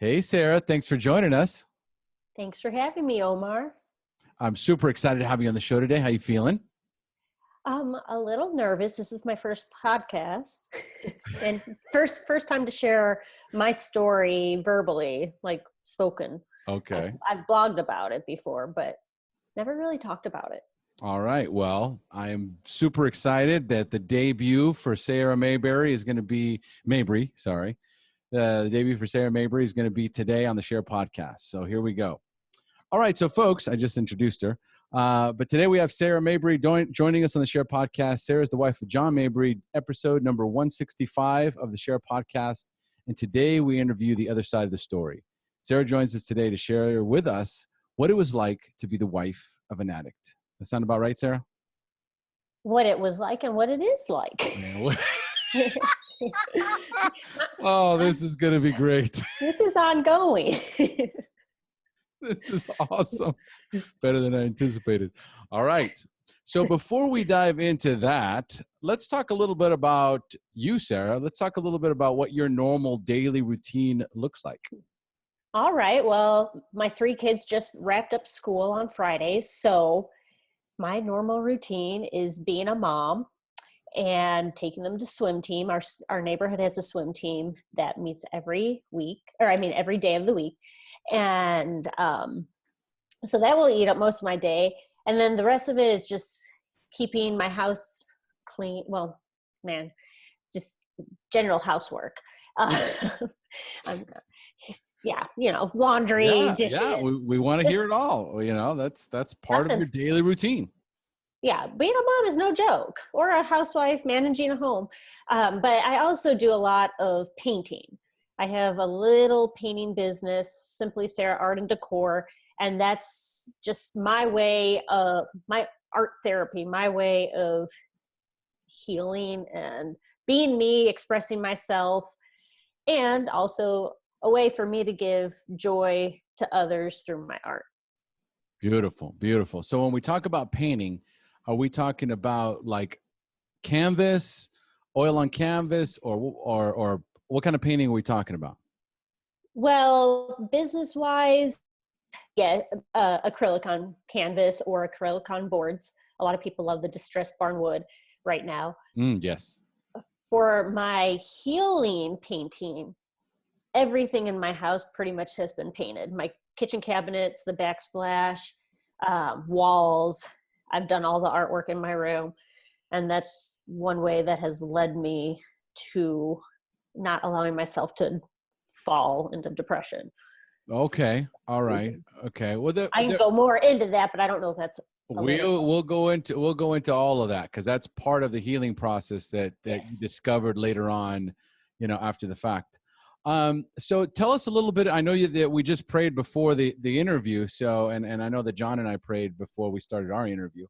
Hey, Sarah. Thanks for joining us. Thanks for having me, Omar. I'm super excited to have you on the show today. How you feeling? I'm a little nervous. This is my first podcast and first time to share my story verbally, like spoken. Okay. I've blogged about it before, but never really talked about it. All right. Well, I am super excited that the debut for Sarah Mabry is going to be Mabry. Sorry. The debut for Sarah Mabry is going to be today on the SHAIR podcast. So here we go. All right. So folks, I just introduced her. But today we have Sarah Mabry joining us on the SHAIR podcast. Sarah is the wife of John Mabry, episode number 165 of the SHAIR podcast. And today we interview the other side of the story. Sarah joins us today to share with us what it was like to be the wife of an addict. That sound about right, Sarah? What it was like and what it is like. Oh, this is going to be great. This is ongoing. This is awesome. Better than I anticipated. All right. So before we dive into that, let's talk a little bit about you, Sarah. Let's talk a little bit about what your normal daily routine looks like. All right. Well, my 3 kids just wrapped up school on Fridays. So my normal routine is being a mom and taking them to swim team. Our neighborhood has a swim team that meets every day of the week. And so that will eat up most of my day. And then the rest of it is just keeping my house clean. Well, just general housework. Laundry, dishes. Yeah, we want to hear it all. That's part of your daily routine. Yeah, being a mom is no joke, or a housewife managing a home. But I also do a lot of painting. I have a little painting business, Simply Sarah Art and Decor, and that's just my way of my art therapy, my way of healing and being me, expressing myself, and also a way for me to give joy to others through my art. Beautiful, beautiful. So when we talk about painting, are we talking about like canvas, oil on canvas, or what kind of painting are we talking about? Well, business-wise, acrylic on canvas or acrylic on boards. A lot of people love the distressed barn wood right now. Yes. For my healing painting, everything in my house pretty much has been painted. My kitchen cabinets, the backsplash, walls. I've done all the artwork in my room. And that's one way that has led me to not allowing myself to fall into depression. Okay. All right. Okay. Well, I can go more into that, but I don't know if that's. We'll go into all of that, because that's part of the healing process that Yes. You discovered later on, after the fact. So tell us a little bit. I know that we just prayed before the interview. So, and I know that John and I prayed before we started our interview.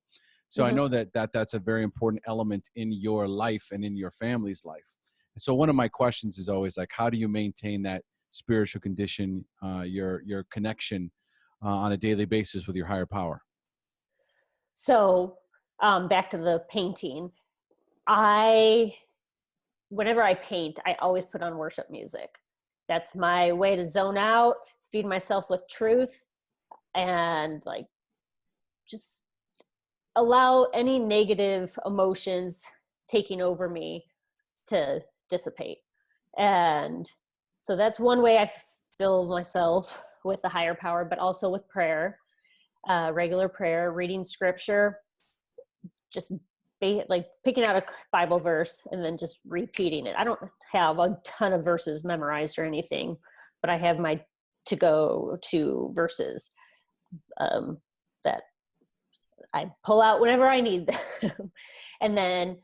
So I know that's a very important element in your life and in your family's life. So one of my questions is always like, how do you maintain that spiritual condition, your connection on a daily basis with your higher power? So back to the painting, whenever I paint, I always put on worship music. That's my way to zone out, feed myself with truth, and just allow any negative emotions taking over me to dissipate. And so that's one way I fill myself with the higher power, but also with prayer, regular prayer, reading scripture, just picking out a Bible verse and then just repeating it. I don't have a ton of verses memorized or anything, but I have my to-go-to verses that I pull out whenever I need them. And then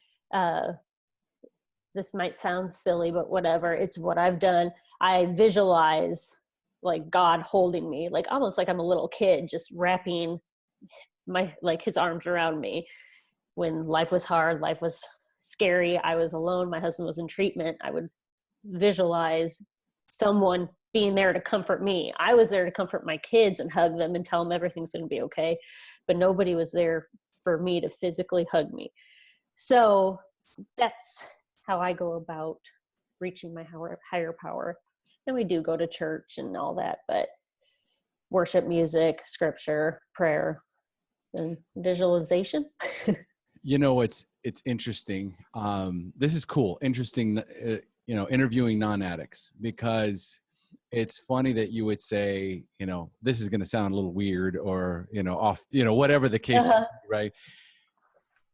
this might sound silly, but whatever, it's what I've done. I visualize God holding me, almost like I'm a little kid, just wrapping his arms around me. When life was hard, life was scary, I was alone, my husband was in treatment, I would visualize someone being there to comfort me. I was there to comfort my kids and hug them and tell them everything's going to be okay, but nobody was there for me to physically hug me. So that's how I go about reaching my higher power. And we do go to church and all that, but worship music, scripture, prayer, and visualization. You know, it's interesting. This is cool. Interesting, interviewing non-addicts, because it's funny that you would say, this is going to sound a little weird or, off, whatever the case, may be, right?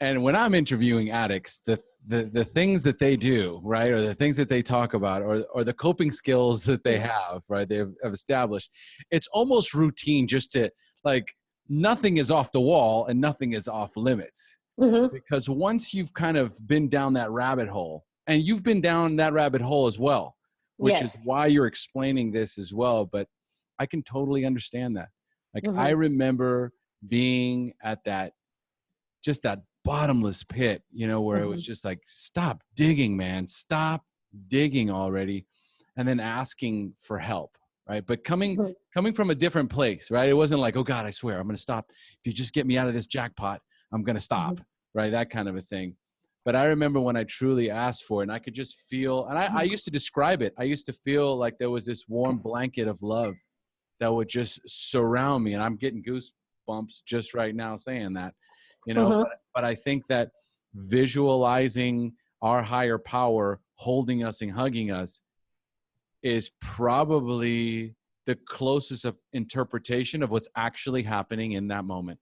And when I'm interviewing addicts, the things that they do, right, or the things that they talk about, or the coping skills that they have, right, they've established, it's almost routine, just to, like, nothing is off the wall and nothing is off limits. Mm-hmm. Because once you've kind of been down that rabbit hole, and you've been down that rabbit hole as well, which is why you're explaining this as well. But I can totally understand that. Like, I remember being at that bottomless pit, where it was just like, stop digging, man, stop digging already. And then asking for help, right? But coming from a different place, right? It wasn't like, oh God, I swear I'm going to stop. If you just get me out of this jackpot, I'm going to stop, right? That kind of a thing. But I remember when I truly asked for it, and I could just feel, and I used to describe it. I used to feel like there was this warm blanket of love that would just surround me. And I'm getting goosebumps just right now saying that, but I think that visualizing our higher power holding us and hugging us is probably the closest of interpretation of what's actually happening in that moment.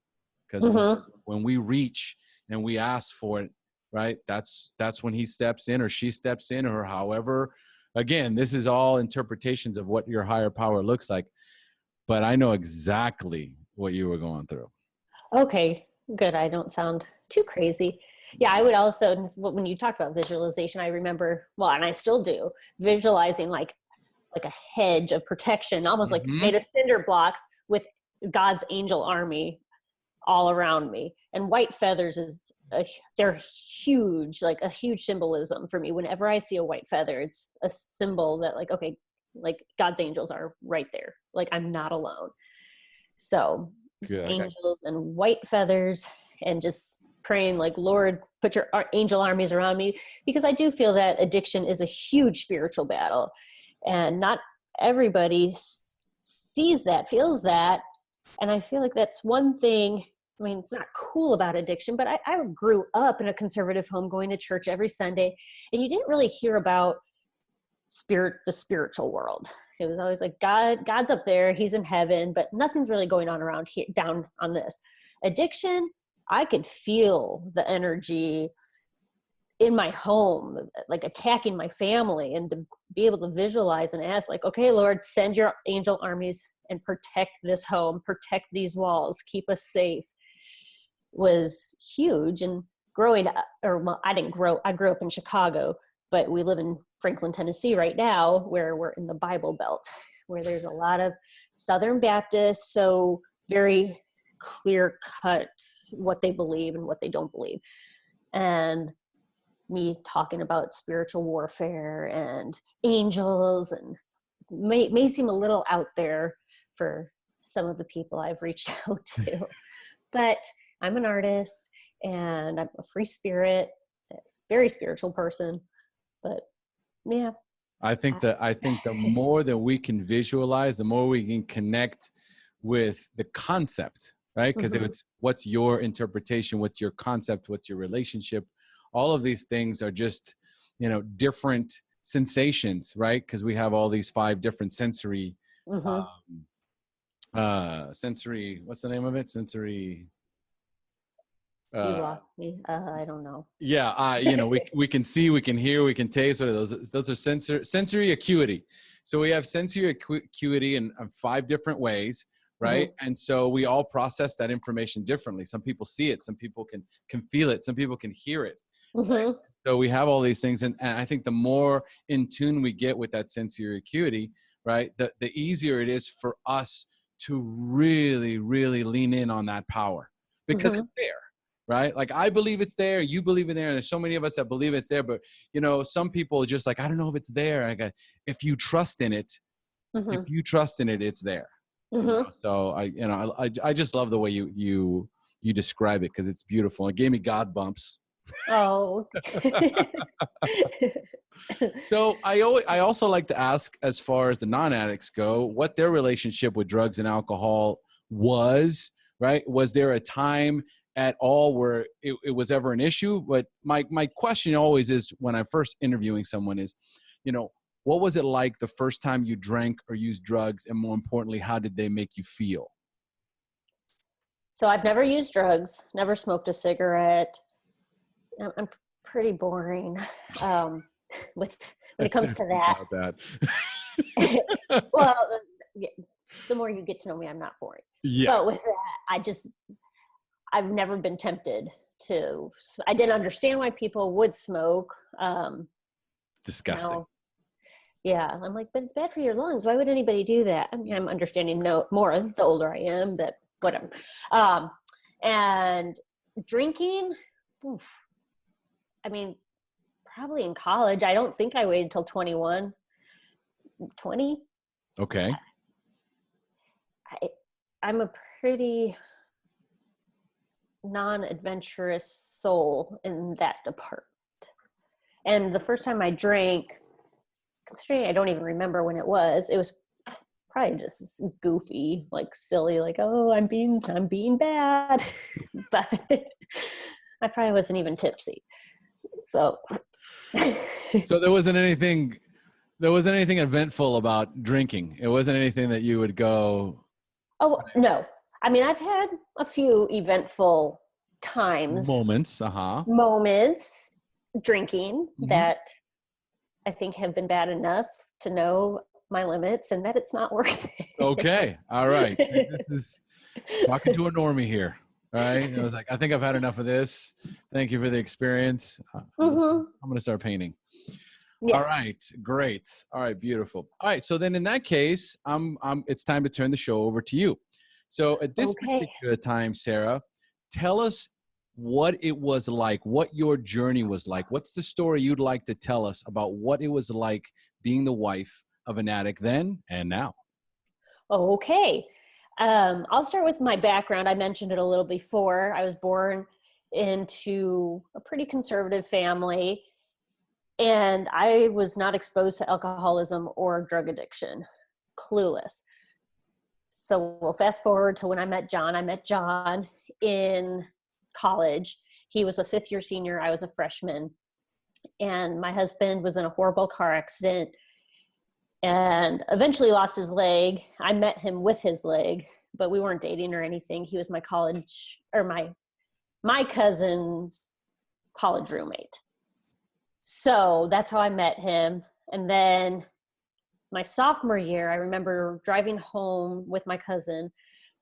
Because when we reach and we ask for it, right, that's when he steps in or she steps in, or however. Again, this is all interpretations of what your higher power looks like. But I know exactly what you were going through. Okay, good. I don't sound too crazy. Yeah, I would also, when you talked about visualization, I remember, well, and I still do, visualizing like a hedge of protection, almost like made of cinder blocks with God's angel army all around me. And white feathers they're huge, like a huge symbolism for me. Whenever I see a white feather, it's a symbol that, like, okay, like God's angels are right there. Like, I'm not alone. So good. Angels and white feathers, and just praying like, Lord, put your angel armies around me, because I do feel that addiction is a huge spiritual battle, and not everybody sees that, feels that. And I feel like that's one thing. I mean, it's not cool about addiction, but I grew up in a conservative home, going to church every Sunday, and you didn't really hear about the spiritual world. It was always like, God's up there, he's in heaven, but nothing's really going on around here, down on this. Addiction, I could feel the energy in my home, like attacking my family, and to be able to visualize and ask, like, okay, Lord, send your angel armies and protect this home, protect these walls, keep us safe, was huge. And growing up, I grew up in Chicago, but we live in Franklin, Tennessee right now, where we're in the Bible Belt, where there's a lot of Southern Baptists, so very clear cut what they believe and what they don't believe. And me talking about spiritual warfare and angels, and may seem a little out there for some of the people I've reached out to, but I'm an artist and I'm a free spirit, a very spiritual person. But yeah, I think the more that we can visualize, the more we can connect with the concept, right? Because if it's, what's your interpretation, what's your concept, what's your relationship, all of these things are just, different sensations, right? Because we have all these 5 different sensory, sensory, what's the name of it? Sensory. You lost me. I don't know. Yeah. We can see, we can hear, we can taste. What are those? Those are sensory acuity. So we have sensory acuity in 5 different ways, right? And so we all process that information differently. Some people see it, some people can feel it, some people can hear it. Right? So we have all these things, and I think the more in tune we get with that sensory acuity, right, the easier it is for us to really, really lean in on that power, because it's there. Right? Like, I believe it's there. You believe in there. And there's so many of us that believe it's there, but some people are just like, I don't know if it's there. If you trust in it, it's there. So I just love the way you describe it, because it's beautiful. It gave me God bumps. Oh, So I also like to ask, as far as the non-addicts go, what their relationship with drugs and alcohol was, right? Was there a time at all where it was ever an issue? But my question always is, when I'm first interviewing someone, is, what was it like the first time you drank or used drugs? And more importantly, how did they make you feel? So I've never used drugs, never smoked a cigarette. I'm pretty boring when it comes to that. Well, the more you get to know me, I'm not boring. Yeah. But with that, I've never been tempted to. I didn't understand why people would smoke. Disgusting. Yeah, I'm like, but it's bad for your lungs. Why would anybody do that? I mean, I'm understanding more the older I am, but whatever. And drinking, I mean, probably in college. I don't think I waited till 21, 20. Okay. I'm a pretty non-adventurous soul in that department. And the first time I drank, considering I don't even remember when it was probably just goofy, like silly, like, oh, I'm being bad. But I probably wasn't even tipsy. So there wasn't anything eventful about drinking. It wasn't anything that you would go. Oh, no. I mean, I've had a few eventful times. Moments drinking that I think have been bad enough to know my limits and that it's not worth it. Okay. All right. So this is talking to a normie here. All right. I was like, I think I've had enough of this. Thank you for the experience. I'm going to start painting. Yes. All right. Great. All right. Beautiful. All right. So then in that case, it's time to turn the show over to you. So at this particular time, Sarah, tell us what it was like, what your journey was like. What's the story you'd like to tell us about what it was like being the wife of an addict then and now? Okay. I'll start with my background. I mentioned it a little before. I was born into a pretty conservative family, and I was not exposed to alcoholism or drug addiction. Clueless. So we'll fast forward to when I met John. I met John in college. He was a fifth-year senior. I was a freshman. And my husband was in a horrible car accident and eventually lost his leg. I met him with his leg, but we weren't dating or anything. He was my my cousin's college roommate. So that's how I met him. And then my sophomore year, I remember driving home with my cousin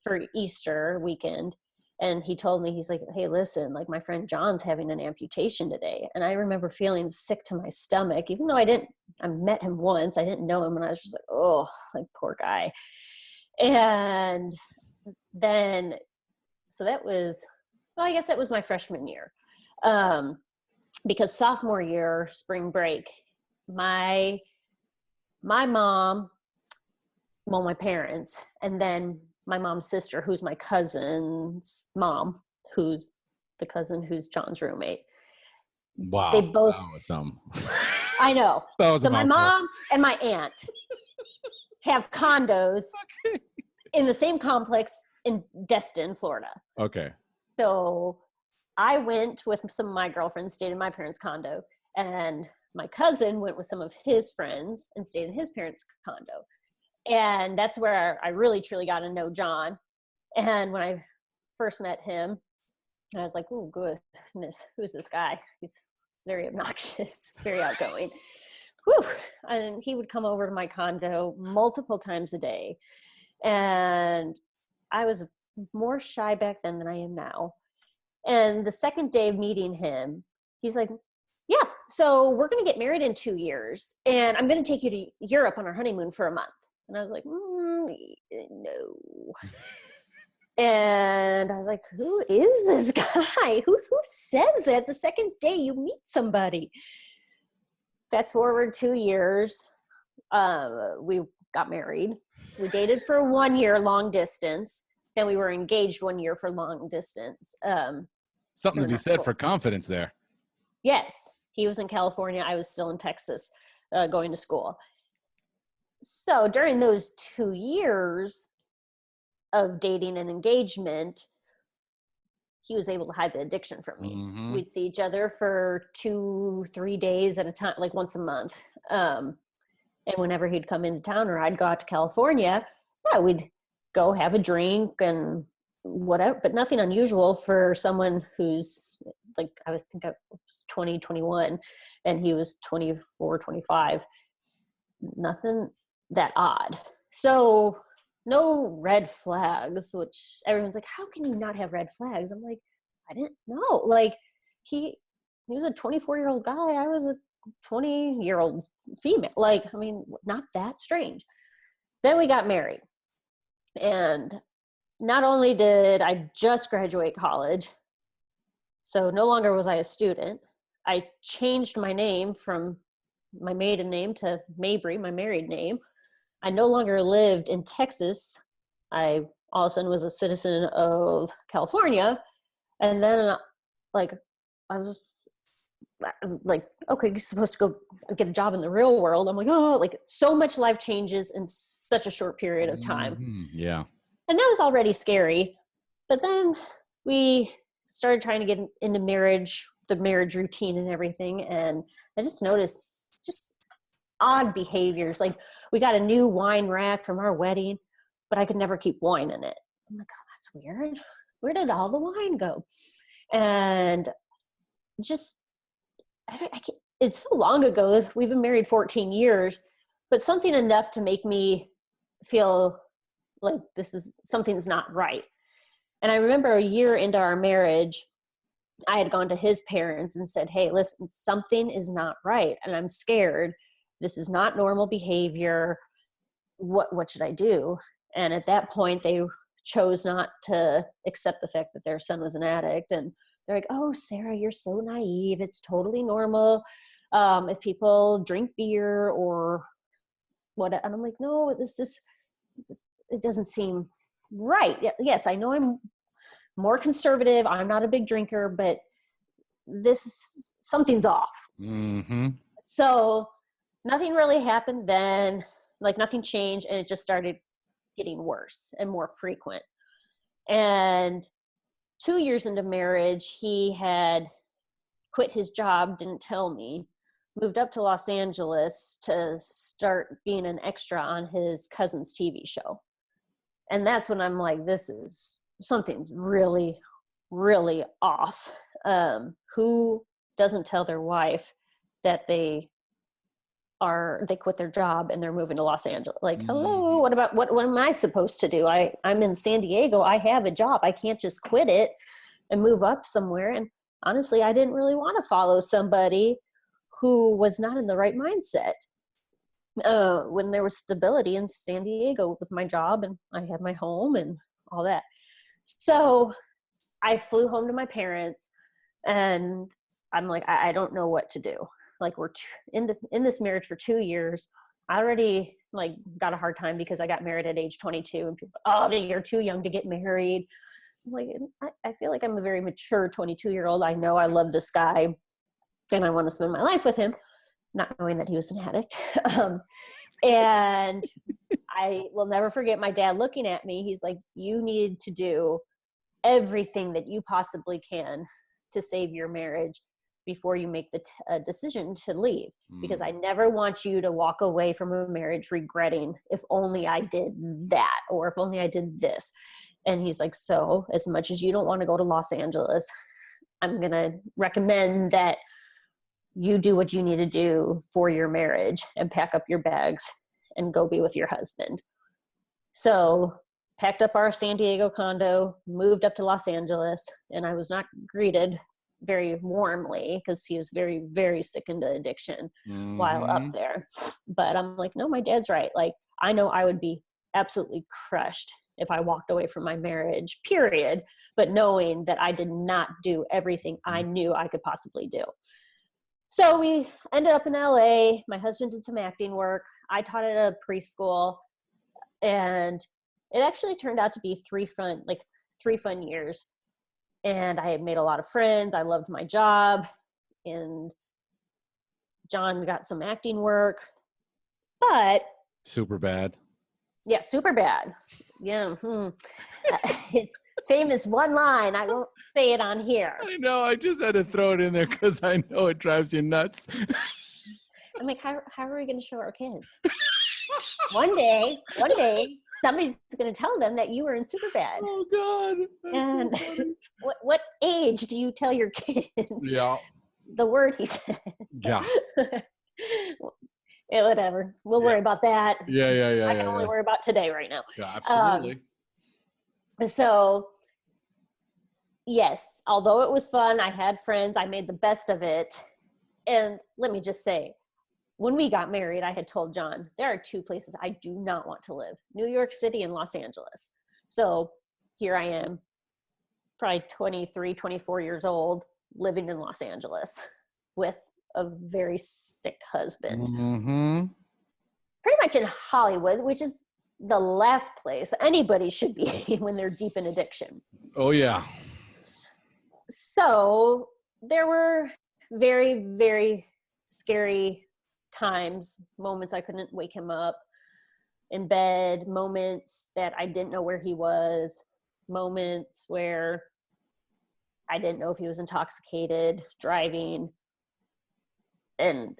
for Easter weekend. And he told me, he's like, hey, listen, like my friend John's having an amputation today. And I remember feeling sick to my stomach, even though I met him once. I didn't know him. And I was just like, oh, like poor guy. And then, so that was, well, I guess that was my freshman year. Because sophomore year, spring break, my mom, well, my parents, and then my mom's sister, who's my cousin's mom, who's the cousin who's John's roommate. Wow. They both. That was some. I know. So my mom and my aunt have condos in the same complex in Destin, Florida. Okay. So I went with some of my girlfriends, stayed in my parents' condo, and my cousin went with some of his friends and stayed in his parents' condo. And that's where I really, truly got to know John. And when I first met him, I was like, oh, goodness, who's this guy? He's very obnoxious, very outgoing. Whew. And he would come over to my condo multiple times a day. And I was more shy back then than I am now. And the second day of meeting him, he's like, yeah, so we're going to get married in 2 years. And I'm going to take you to Europe on our honeymoon for a month. And I was like, no. And I was like, who is this guy? Who says that the second day you meet somebody? Fast forward 2 years, we got married. We dated for 1 year, long distance. Then we were engaged 1 year for long distance. Something to be said for confidence there. Yes. He was in California. I was still in Texas, going to school. So during those 2 years of dating and engagement, he was able to hide the addiction from me. Mm-hmm. We'd see each other for 2-3 days at a time, like once a month. And whenever he'd come into town or I'd go out to California, yeah, we'd go have a drink and whatever, but nothing unusual for someone who's like, I was 20, 21, and he was 24, 25. Nothing that odd. So no red flags, which everyone's like, how can you not have red flags? I'm like, I didn't know. Like he was a 24-year-old guy. I was a 20-year-old female. Like, I mean, not that strange. Then we got married. And not only did I just graduate college, so no longer was I a student, I changed my name from my maiden name to Mabry, my married name. I no longer lived in Texas. I all of a sudden was a citizen of California. And then like, I was like, okay, you're supposed to go get a job in the real world. I'm like, oh, like so much life changes in such a short period of time. Mm-hmm. Yeah. And that was already scary. But then we started trying to get into marriage, the marriage routine and everything. And I just noticed just odd behaviors. Like we got a new wine rack from our wedding, but I could never keep wine in it. I'm like, oh, that's weird. Where did all the wine go? And just, it's so long ago. We've been married 14 years, but something enough to make me feel like something's not right. And I remember a year into our marriage, I had gone to his parents and said, hey, listen, something is not right. And I'm scared. This is not normal behavior. What should I do? And at that point, they chose not to accept the fact that their son was an addict. And they're like, oh, Sarah, you're so naive. It's totally normal. If people drink beer or what. And I'm like, no, it doesn't seem right. Yes, I know I'm more conservative. I'm not a big drinker, but something's off. Mm-hmm. So nothing really happened then, like nothing changed, and it just started getting worse and more frequent. And 2 years into marriage, he had quit his job, didn't tell me, moved up to Los Angeles to start being an extra on his cousin's TV show. And that's when I'm like, something's really, really off. Who doesn't tell their wife that they quit their job and they're moving to Los Angeles? Like, hello, what am I supposed to do? I'm in San Diego. I have a job. I can't just quit it and move up somewhere. And honestly, I didn't really want to follow somebody who was not in the right mindset. When there was stability in San Diego with my job and I had my home and all that. So I flew home to my parents and I'm like, I don't know what to do. Like we're in this marriage for 2 years. I already like got a hard time because I got married at age 22 and people, oh, you're too young to get married. I'm like, I feel like I'm a very mature 22-year-old. I know I love this guy and I want to spend my life with him, not knowing that he was an addict. And I will never forget my dad looking at me. He's like, you need to do everything that you possibly can to save your marriage before you make the decision to leave. Because I never want you to walk away from a marriage regretting, if only I did that, or if only I did this. And he's like, so as much as you don't want to go to Los Angeles, I'm going to recommend that you do what you need to do for your marriage and pack up your bags and go be with your husband. So packed up our San Diego condo, moved up to Los Angeles, and I was not greeted very warmly because he was very, very sick into addiction while up there. But I'm like, no, my dad's right. Like, I know I would be absolutely crushed if I walked away from my marriage, period. But knowing that I did not do everything I knew I could possibly do. So we ended up in LA. My husband did some acting work. I taught at a preschool, and it actually turned out to be 3 fun years. And I had made a lot of friends. I loved my job, and John got some acting work, but Super bad. yeah, super bad. Yeah. It's famous one line. I won't say it on here. I know. I just had to throw it in there because I know it drives you nuts. I'm like, how are we going to show our kids? One day, somebody's going to tell them that you were in Superbad. Oh God! That's And so funny. what age do you tell your kids? Yeah. The word he said. Yeah. Yeah, whatever. We'll worry about that. Yeah. I can only worry about today right now. Yeah, absolutely. So, yes, although it was fun, I had friends, I made the best of it. And let me just say, when we got married, I had told John, there are two places I do not want to live, New York City and Los Angeles. So here I am, probably 23, 24 years old, living in Los Angeles with a very sick husband. Mm-hmm. Pretty much in Hollywood, which is the last place anybody should be when they're deep in addiction. Oh yeah. So there were very, very scary times, moments I couldn't wake him up in bed, moments that I didn't know where he was, moments where I didn't know if he was intoxicated, driving, and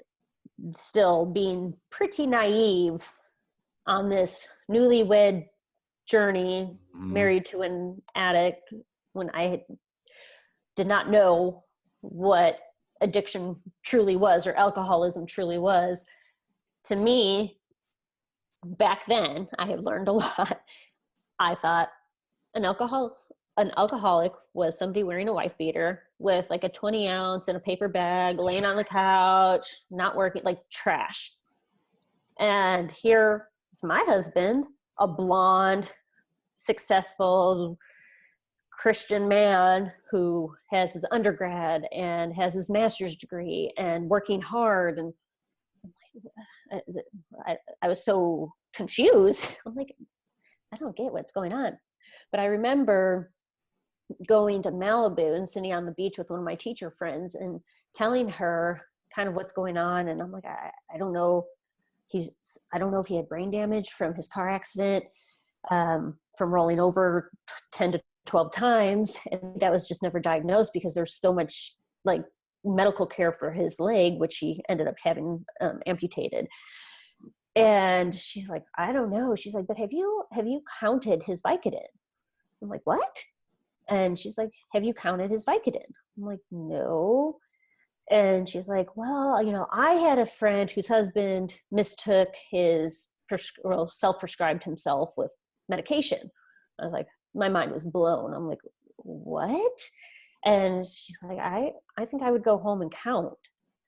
still being pretty naive on this newlywed journey, married to an addict, when I did not know what addiction truly was or alcoholism truly was. To me, back then, I have learned a lot. I thought an alcoholic was somebody wearing a wife beater with like a 20 ounce in a paper bag, laying on the couch, not working, like trash. And here is my husband, a blonde, successful Christian man who has his undergrad and has his master's degree and working hard. And I was so confused. I'm like, I don't get what's going on. But I remember going to Malibu and sitting on the beach with one of my teacher friends and telling her kind of what's going on. And I'm like, I don't know. I don't know if he had brain damage from his car accident, from rolling over 10 to 12 times. And that was just never diagnosed because there's so much like medical care for his leg, which he ended up having amputated. And she's like, I don't know. She's like, but have you counted his Vicodin? I'm like, what? And she's like, have you counted his Vicodin? I'm like, no. And she's like, well, I had a friend whose husband mistook his self-prescribed himself with medication. I was like, my mind was blown. I'm like, what? And she's like, I think I would go home and count.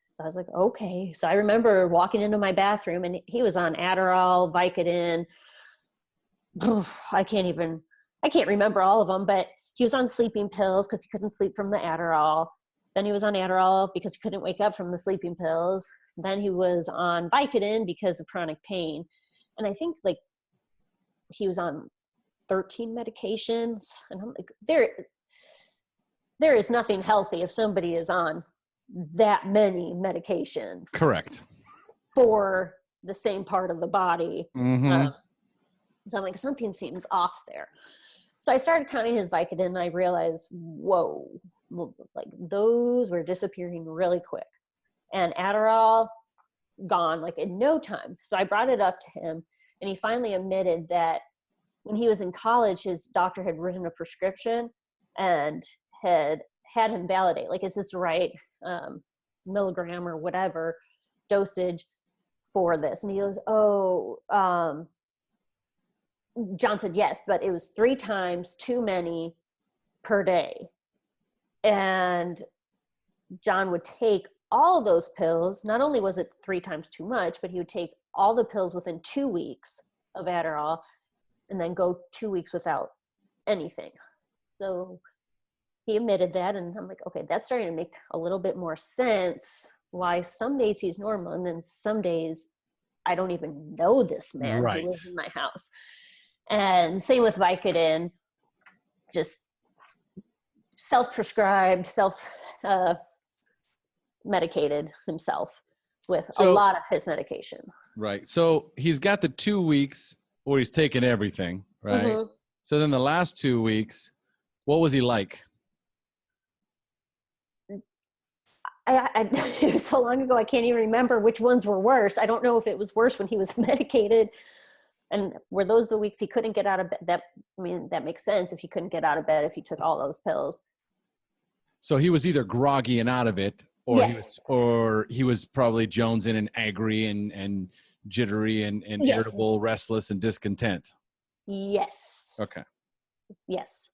So I was like, okay. So I remember walking into my bathroom and he was on Adderall, Vicodin. I can't remember all of them, but he was on sleeping pills because he couldn't sleep from the Adderall. Then he was on Adderall because he couldn't wake up from the sleeping pills. Then he was on Vicodin because of chronic pain. And I think like he was on 13 medications. And I'm like, there is nothing healthy if somebody is on that many medications. Correct. For the same part of the body. Mm-hmm. So I'm like, something seems off there. So I started counting his Vicodin and I realized, whoa, like those were disappearing really quick. And Adderall, gone like in no time. So I brought it up to him and he finally admitted that when he was in college, his doctor had written a prescription and had him validate, like, is this the right milligram or whatever dosage for this? And he goes, John said yes, but it was 3 times too many per day. And John would take all those pills. Not only was it 3 times too much, but he would take all the pills within 2 weeks of Adderall and then go 2 weeks without anything. So he admitted that, and I'm like, okay, that's starting to make a little bit more sense why some days he's normal and then some days I don't even know this man Right. who lives in my house. And same with Vicodin, just self-prescribed, medicated himself with a lot of his medication. Right. So he's got the 2 weeks where he's taking everything, right? Mm-hmm. So then the last 2 weeks, what was he like? It was so long ago, I can't even remember which ones were worse. I don't know if it was worse when he was medicated, and were those the weeks he couldn't get out of bed? That makes sense if he couldn't get out of bed if he took all those pills. So he was either groggy and out of it, or Yes. he was probably jonesing and angry and jittery and Yes. irritable, restless and discontent. Yes. Okay. Yes.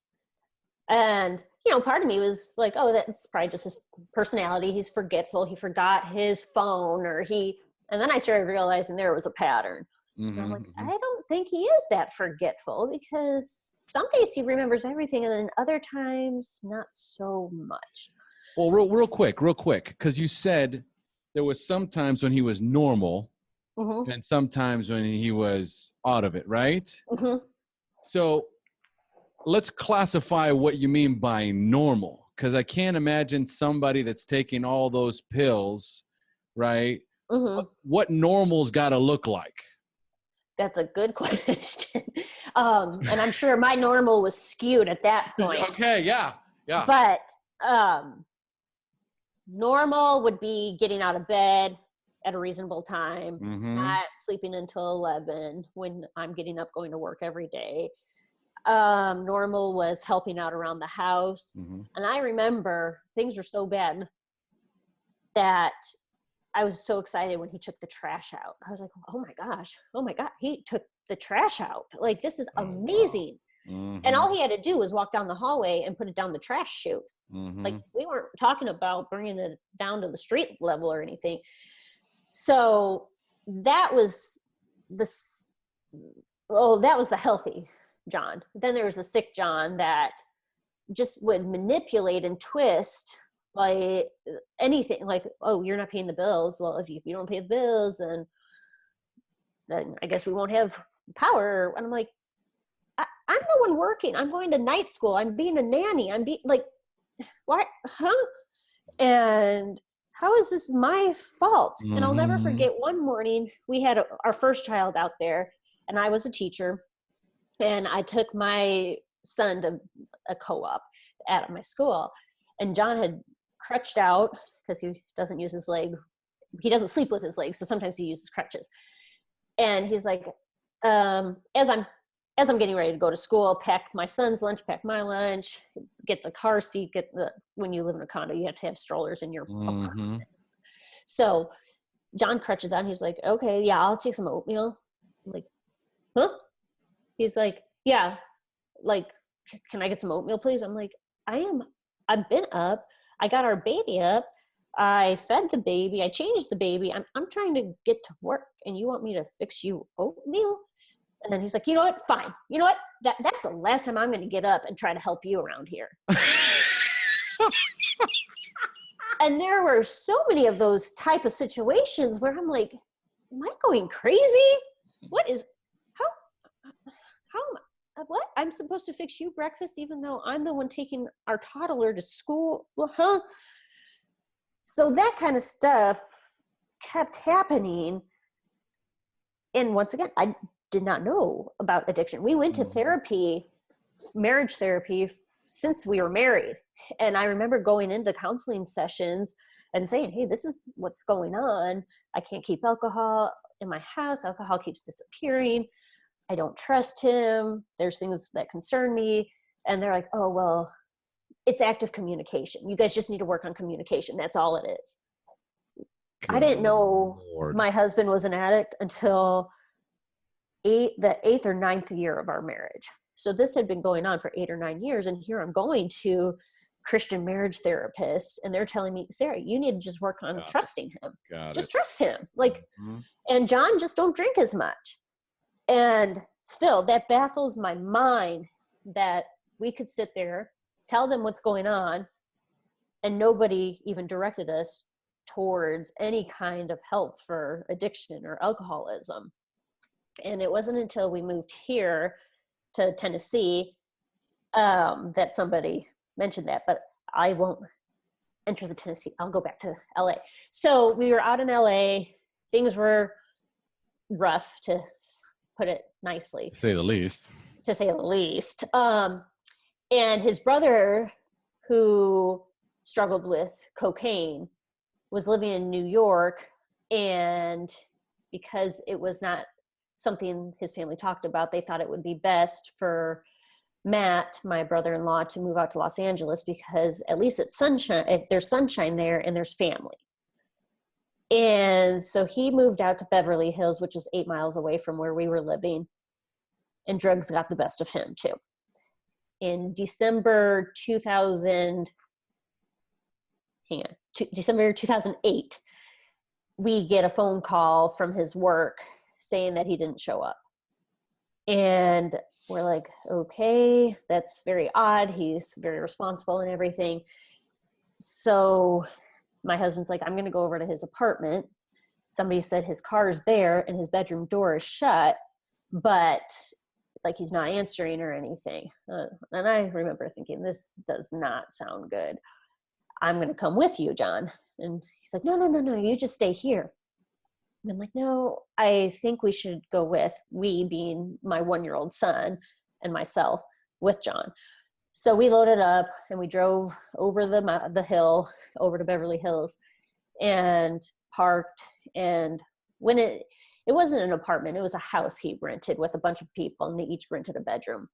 And, part of me was like, oh, that's probably just his personality. He's forgetful. He forgot his phone and then I started realizing there was a pattern. Mm-hmm, and I'm like, I don't think he is that forgetful, because some days he remembers everything and then other times not so much. Well, real quick, because you said there was sometimes when he was normal Mm-hmm. and sometimes when he was out of it, right? Mm-hmm. So let's classify what you mean by normal, because I can't imagine somebody that's taking all those pills, right? Mm-hmm. What normal's got to look like? That's a good question. And I'm sure my normal was skewed at that point. Okay, yeah. But normal would be getting out of bed at a reasonable time, not sleeping until 11 when I'm getting up going to work every day. Normal was helping out around the house. And I remember things were so bad that I was so excited when he took the trash out. I was like, oh my God, he took the trash out. Like, this is amazing. Wow. And all he had to do was walk down the hallway and put it down the trash chute. Like, we weren't talking about bringing it down to the street level or anything. So that was the healthy John. Then there was a sick John that just would manipulate and twist like anything, like, oh, you're not paying the bills. Well, if you don't pay the bills, then I guess we won't have power. And I'm like, I'm the one working. I'm going to night school. I'm being a nanny. I'm being like, what? Huh? And how is this my fault? And I'll never forget one morning we had our first child out there, and I was a teacher, and I took my son to a co-op at my school, and John had crutched out because he doesn't use his leg. He doesn't sleep with his legs, so sometimes he uses crutches. And he's like, as I'm getting ready to go to school, pack my son's lunch, pack my lunch, get the car seat, when you live in a condo, you have to have strollers in your apartment. So John crutches on. He's like, okay, yeah, I'll take some oatmeal. I'm like, huh? He's like, yeah, like, can I get some oatmeal, please? I'm like, I've been up. I got our baby up. I fed the baby. I changed the baby. I'm trying to get to work, and you want me to fix you oatmeal? And then he's like, you know what? Fine. You know what? That's the last time I'm going to get up and try to help you around here. And there were so many of those type of situations where I'm like, am I going crazy? What? I'm supposed to fix you breakfast even though I'm the one taking our toddler to school? Huh? So that kind of stuff kept happening. And once again, I did not know about addiction. We went to therapy, marriage therapy, since we were married. And I remember going into counseling sessions and saying, hey, this is what's going on. I can't keep alcohol in my house. Alcohol keeps disappearing. I don't trust him. There's things that concern me. And they're like, oh, well, it's active communication. You guys just need to work on communication. That's all it is. I didn't know my husband was an addict until the 8th or 9th year of our marriage. So this had been going on for 8 or 9 years. And here I'm going to Christian marriage therapists, and they're telling me, Sarah, you need to just work on trusting him. Just trust him. Like, and John, just don't drink as much. And still, that baffles my mind that we could sit there, tell them what's going on, and nobody even directed us towards any kind of help for addiction or alcoholism. And it wasn't until we moved here to Tennessee that somebody mentioned that, but I won't enter the Tennessee. I'll go back to LA. So we were out in LA. Things were rough, to put it nicely. To say the least. To say the least. And his brother, who struggled with cocaine, was living in New York. And because it was not something his family talked about, they thought it would be best for Matt, my brother-in-law, to move out to Los Angeles because at least it's sunshine, there's sunshine there and there's family. And so he moved out to Beverly Hills, which was 8 miles away from where we were living. And drugs got the best of him too. In December 2008, we get a phone call from his work saying that he didn't show up. And we're like, okay, that's very odd. He's very responsible and everything. So my husband's like, I'm going to go over to his apartment. Somebody said his car is there and his bedroom door is shut, but like he's not answering or anything. And I remember thinking, this does not sound good. I'm going to come with you, John. And he's like, no, you just stay here. And I'm like, no, I think we should go with, we being my 1-year-old son and myself, with John. So we loaded up and we drove over the hill over to Beverly Hills and parked. And when it wasn't an apartment, it was a house he rented with a bunch of people, and they each rented a bedroom.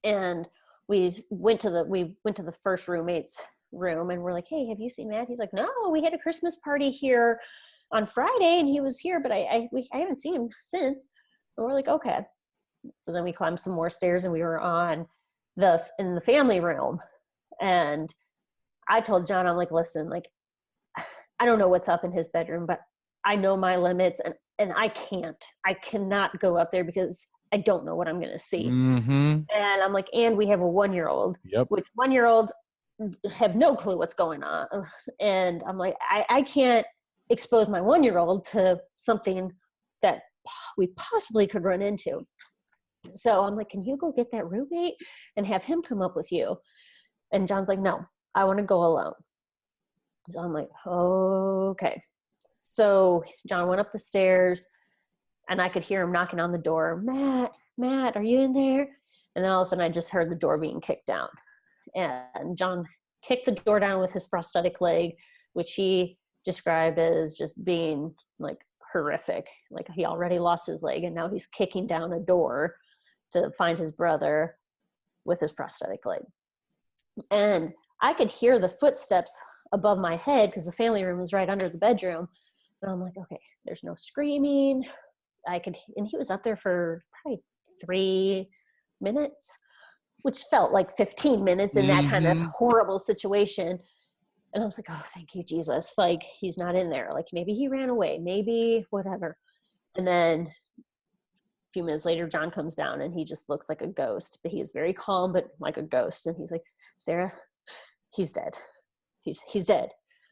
And we went to the first roommate's room and we're like, hey, have you seen Matt? He's like, no, we had a Christmas party here on Friday and he was here, but I haven't seen him since. And we're like, okay. So then we climbed some more stairs and we were in the family room. And I told John, I'm like, listen, like, I don't know what's up in his bedroom, but I know my limits and I cannot go up there because I don't know what I'm going to see. Mm-hmm. And I'm like, and we have a 1-year-old, which 1-year-olds have no clue what's going on. And I'm like, I can't expose my 1-year-old to something that we possibly could run into. So I'm like, can you go get that roommate and have him come up with you? And John's like, no, I want to go alone. So I'm like, okay. So John went up the stairs and I could hear him knocking on the door. Matt, are you in there? And then all of a sudden I just heard the door being kicked down. And John kicked the door down with his prosthetic leg, which he described as just being like horrific. Like he already lost his leg and now he's kicking down a door to find his brother with his prosthetic leg. And I could hear the footsteps above my head because the family room was right under the bedroom. And I'm like, okay, there's no screaming. And he was up there for probably 3 minutes, which felt like 15 minutes in that kind of horrible situation. And I was like, oh, thank you, Jesus. Like, he's not in there. Like, maybe he ran away, maybe whatever. And then a few minutes later, John comes down and he just looks like a ghost, but he is very calm, but like a ghost. And he's like, Sarah, he's dead. He's dead.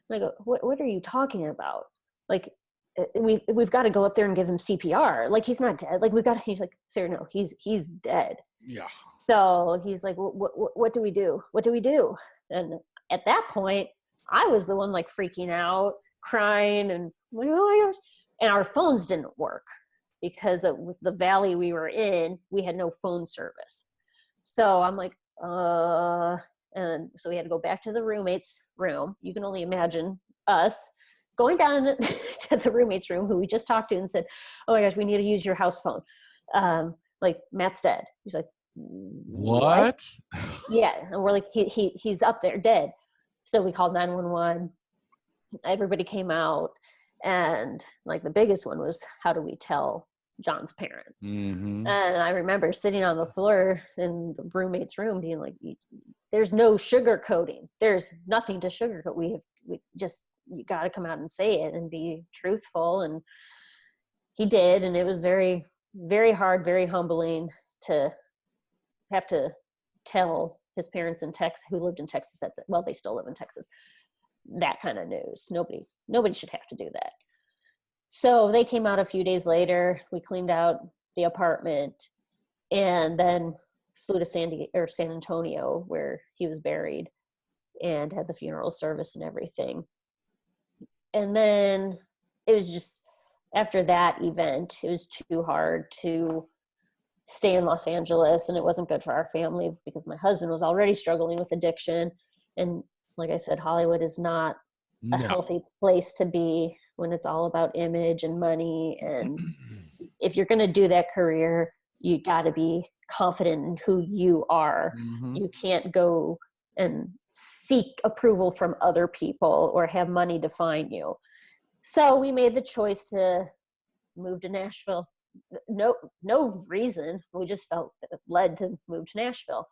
And I go, what are you talking about? Like, we've got to go up there and give him CPR. Like, he's not dead. Like, he's like, Sarah, no, he's dead. Yeah. So he's like, what do we do? What do we do? And at that point, I was the one like freaking out, crying, and like, oh my gosh. And our phones didn't work because of the valley we were in, we had no phone service. So I'm like, and so we had to go back to the roommate's room. You can only imagine us going down to the roommate's room, who we just talked to, and said, oh my gosh, we need to use your house phone. Like, Matt's dead. He's like, what? Yeah. And we're like, he's up there dead. So we called 911. Everybody came out. And like the biggest one was, how do we tell John's parents? Mm-hmm. And I remember sitting on the floor in the roommate's room being like, there's no sugarcoating. There's nothing to sugarcoat. You got to come out and say it and be truthful. And he did. And it was very, very hard, very humbling to have to tell his parents in Texas, who lived in Texas they still live in Texas, that kind of news. Nobody should have to do that. So they came out a few days later. We cleaned out the apartment and then flew to San Antonio, where he was buried. and had the funeral service and everything. And then it was just, after that event, it was too hard to stay in Los Angeles, and it wasn't good for our family because my husband was already struggling with addiction. And like I said, Hollywood is not a healthy place to be when it's all about image and money. And if you're going to do that career, you got to be confident in who you are. You can't go and seek approval from other people or have money define you. So we made the choice to move to Nashville. No reason. We just felt led to move to Nashville.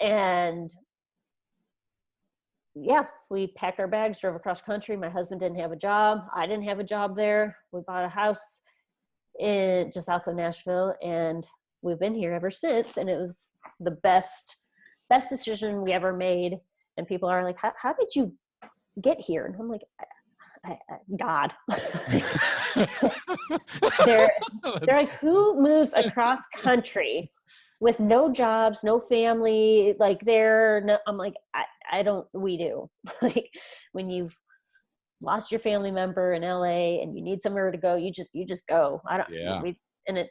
And yeah, we packed our bags, drove across country. My husband didn't have a job. I didn't have a job there. We bought a house just south of Nashville, and we've been here ever since. And it was the best decision we ever made. And people are like, how did you get here? And I'm like, God. they're like, who moves across country with no jobs, no family? Like I'm like, we do. Like when you've lost your family member in LA and you need somewhere to go, you just go. And it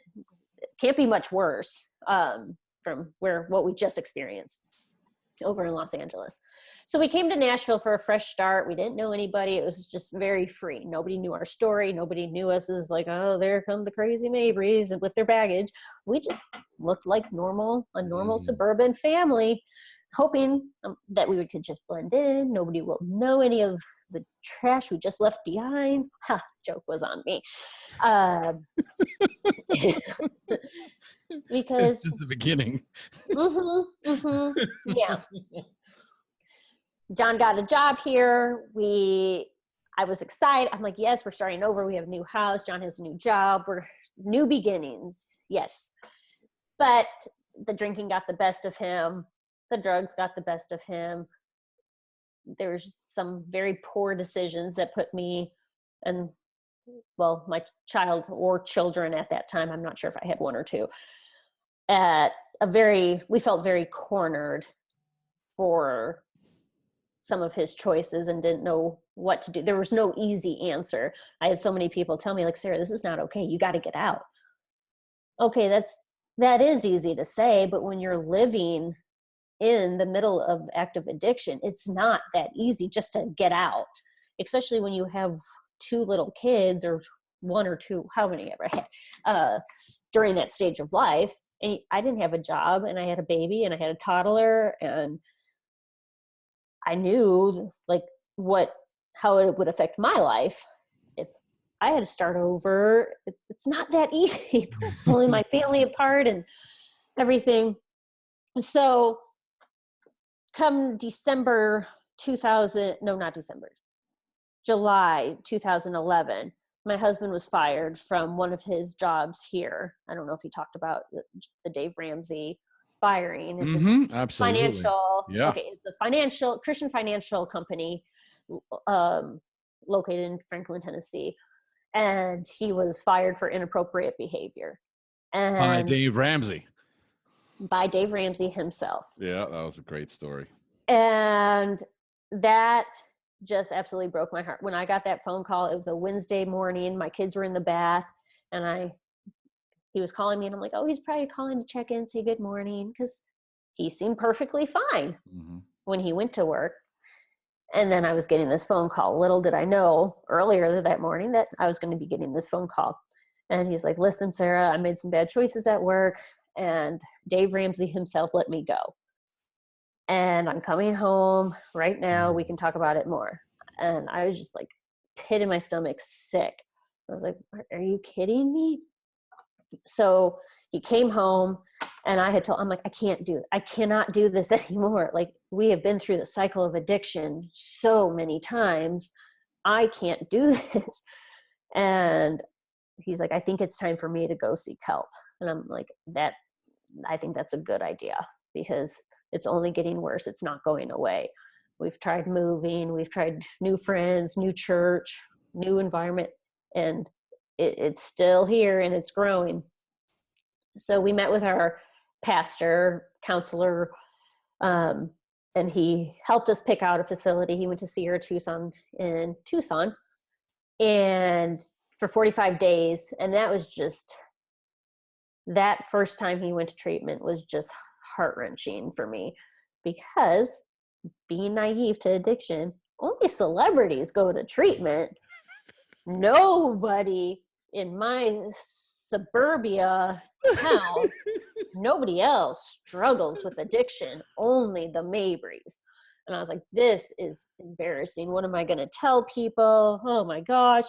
can't be much worse from what we just experienced over in Los Angeles. So we came to Nashville for a fresh start. We didn't know anybody. It was just very free. Nobody knew our story. Nobody knew us as like, oh, there come the crazy Mabrys and with their baggage. We just looked like a normal suburban family, hoping that we could just blend in. Nobody will know any of the trash we just left behind. Joke was on me. Because it's just the beginning. Yeah. John got a job here. I was excited. I'm like, yes, we're starting over. We have a new house. John has a new job. We're new beginnings. Yes. But the drinking got the best of him. The drugs got the best of him. There's some very poor decisions that put me and, well, my child or children at that time, I'm not sure if I had one or two, we felt very cornered for some of his choices and didn't know what to do. There was no easy answer. I had so many people tell me like, Sarah, this is not okay. You got to get out. Okay. That is easy to say, but when you're living in the middle of active addiction, it's not that easy just to get out, especially when you have two little kids or one or two, how many ever had, during that stage of life. And I didn't have a job, and I had a baby, and I had a toddler, and I knew like how it would affect my life if I had to start over. It's not that easy. Pulling my family apart and everything. So come July 2011, my husband was fired from one of his jobs here. I don't know if he talked about the Dave Ramsey firing. It's absolutely. Financial. Yeah. Okay. It's a Christian financial company located in Franklin, Tennessee. And he was fired for inappropriate behavior. And by Dave Ramsey. By Dave Ramsey himself. Yeah, that was a great story. And that just absolutely broke my heart. When I got that phone call, it was a Wednesday morning. My kids were in the bath, and he was calling me, and I'm like, oh, he's probably calling to check in, say good morning, because he seemed perfectly fine when he went to work. And then I was getting this phone call. Little did I know earlier that morning that I was going to be getting this phone call. And he's like, listen, Sarah, I made some bad choices at work, and Dave Ramsey himself let me go. And I'm coming home right now. We can talk about it more. And I was just like, pit in my stomach, sick. I was like, are you kidding me? So he came home, and I'm like, I cannot do this anymore. Like, we have been through the cycle of addiction so many times. I can't do this. And he's like, I think it's time for me to go seek help. And I'm like, I think that's a good idea, because it's only getting worse. It's not going away. We've tried moving. We've tried new friends, new church, new environment, and it's still here, and it's growing. So we met with our pastor, counselor, and he helped us pick out a facility. He went to SHAIR in Tucson, and for 45 days. And that was just, that first time he went to treatment was just heart-wrenching for me, because being naive to addiction, only celebrities go to treatment. Nobody in my suburbia town, nobody else struggles with addiction, only the Mabrys. And I was like, this is embarrassing. What am I going to tell people? Oh my gosh.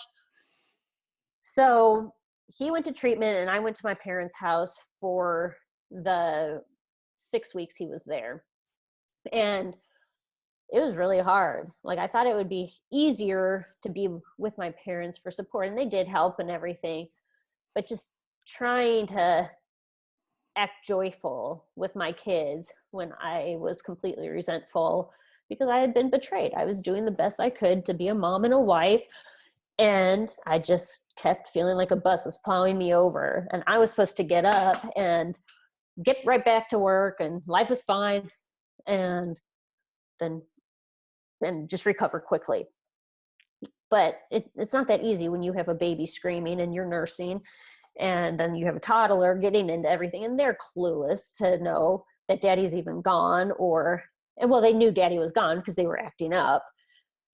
So he went to treatment, and I went to my parents' house for the 6 weeks he was there. And it was really hard. Like, I thought it would be easier to be with my parents for support, and they did help and everything, but just trying to act joyful with my kids when I was completely resentful because I had been betrayed. I was doing the best I could to be a mom and a wife, and I just kept feeling like a bus was plowing me over, and I was supposed to get up and get right back to work, and life was fine, and just recover quickly. But it's not that easy when you have a baby screaming and you're nursing, and then you have a toddler getting into everything, and they're clueless to know that daddy's even gone, and they knew daddy was gone because they were acting up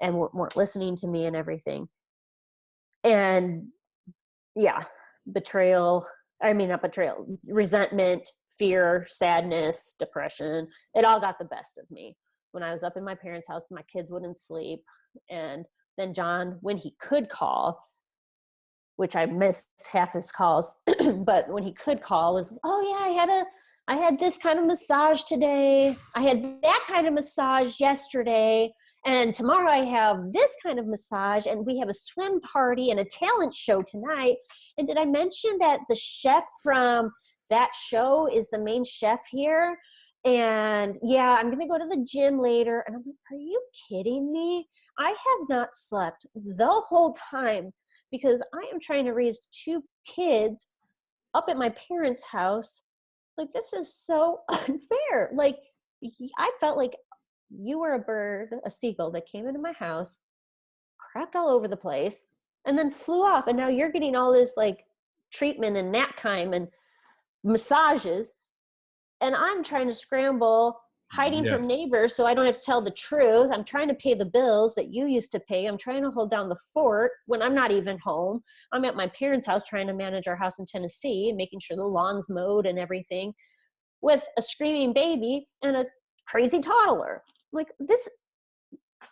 and weren't listening to me and everything. And yeah, resentment, fear, sadness, depression, it all got the best of me. When I was up in my parents' house, my kids wouldn't sleep. And then John, when he could call, which I missed half his calls, but when he could call, was, oh yeah, I had this kind of massage today. I had that kind of massage yesterday. And tomorrow I have this kind of massage, and we have a swim party and a talent show tonight. And did I mention that the chef from that show is the main chef here? And yeah, I'm going to go to the gym later. And I'm like, are you kidding me? I have not slept the whole time because I am trying to raise 2 kids up at my parents' house. Like, this is so unfair. Like, I felt like you were a bird, a seagull that came into my house, crapped all over the place, and then flew off. And now you're getting all this like treatment and nap time and massages. And I'm trying to scramble, hiding from neighbors so I don't have to tell the truth. I'm trying to pay the bills that you used to pay. I'm trying to hold down the fort when I'm not even home. I'm at my parents' house trying to manage our house in Tennessee, making sure the lawn's mowed and everything, with a screaming baby and a crazy toddler. Like, this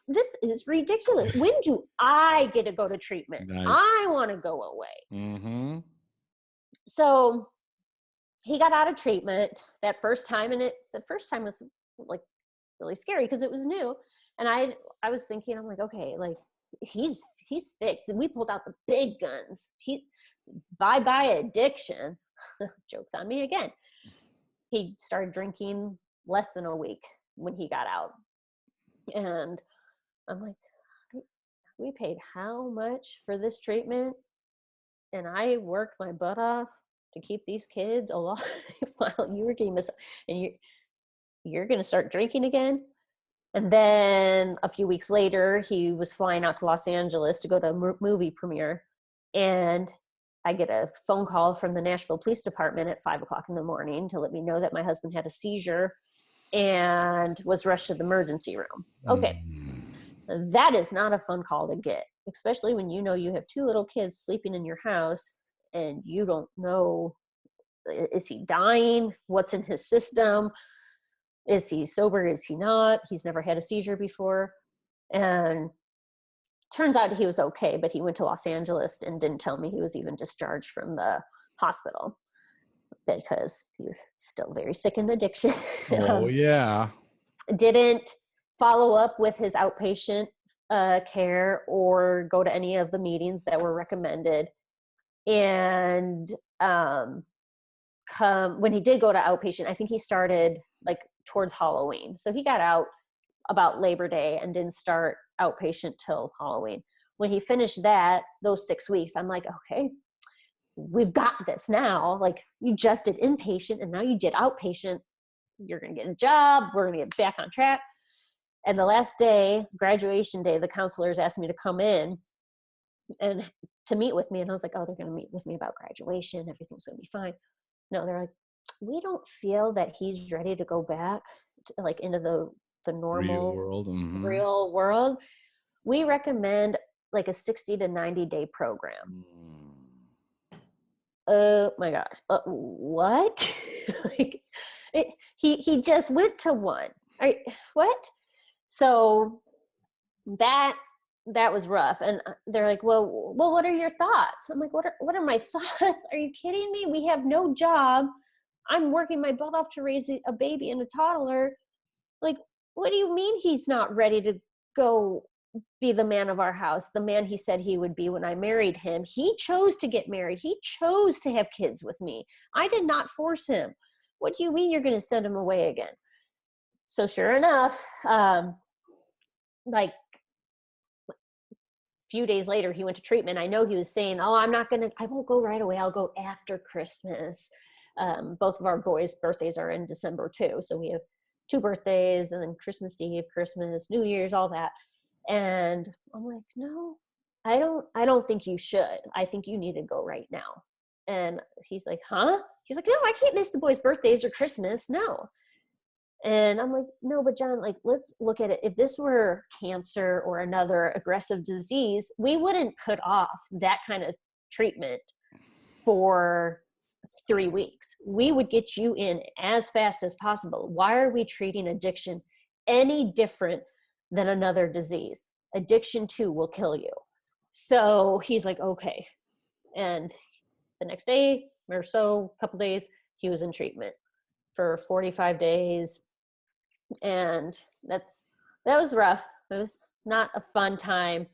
is ridiculous. When do I get to go to treatment? Nice. I want to go away. Mm-hmm. So he got out of treatment that first time, and the first time was like really scary because it was new. And I was thinking, I'm like, okay, like he's fixed. And we pulled out the big guns. Bye-bye addiction. Joke's on me again. He started drinking less than a week when he got out. And I'm like, we paid how much for this treatment? And I worked my butt off to keep these kids alive while you were getting this, and you're going to start drinking again? And then a few weeks later, he was flying out to Los Angeles to go to a movie premiere. And I get a phone call from the Nashville Police Department at 5:00 in the morning to let me know that my husband had a seizure and was rushed to the emergency room. Okay. That is not a fun call to get, especially when you know you have 2 little kids sleeping in your house and you don't know, is he dying? What's in his system? Is he sober? Is he not? He's never had a seizure before. And turns out he was okay, but he went to Los Angeles and didn't tell me he was even discharged from the hospital because he was still very sick in addiction. Oh, yeah. Didn't follow up with his outpatient care or go to any of the meetings that were recommended. And when he did go to outpatient, I think he started like towards Halloween. So he got out about Labor Day and didn't start outpatient till Halloween. When he finished those 6 weeks, I'm like, okay, we've got this now. Like, you just did inpatient and now you did outpatient. You're going to get a job. We're going to get back on track. And the last day, graduation day, the counselors asked me to come in and to meet with me. And I was like, oh, they're going to meet with me about graduation. Everything's going to be fine. No, they're like, we don't feel that he's ready to go back to, like, into the normal real world. We recommend like a 60 to 90 day program. Oh my gosh. What? Like, he just went to one. What? So that was rough. And they're like, well, what are your thoughts? I'm like, what are my thoughts? Are you kidding me? We have no job. I'm working my butt off to raise a baby and a toddler. Like, what do you mean he's not ready to go be the man of our house, the man he said he would be when I married him? He chose to get married. He chose to have kids with me. I did not force him. What do you mean you're going to send him away again? So sure enough, like a few days later, he went to treatment. I know he was saying, oh, I won't go right away. I'll go after Christmas. Both of our boys' birthdays are in December too. So we have 2 birthdays, and then Christmas Eve, Christmas, New Year's, all that. And I'm like, no, I don't think you should. I think you need to go right now. And he's like, huh? He's like, no, I can't miss the boys' birthdays or Christmas. No. And I'm like, no, but John, like, let's look at it. If this were cancer or another aggressive disease, we wouldn't put off that kind of treatment for 3 weeks. We would get you in as fast as possible. Why are we treating addiction any different than another disease? Addiction too will kill you. So he's like, okay. And the next day or so, a couple days, he was in treatment for 45 days. And that was rough. It was not a fun time,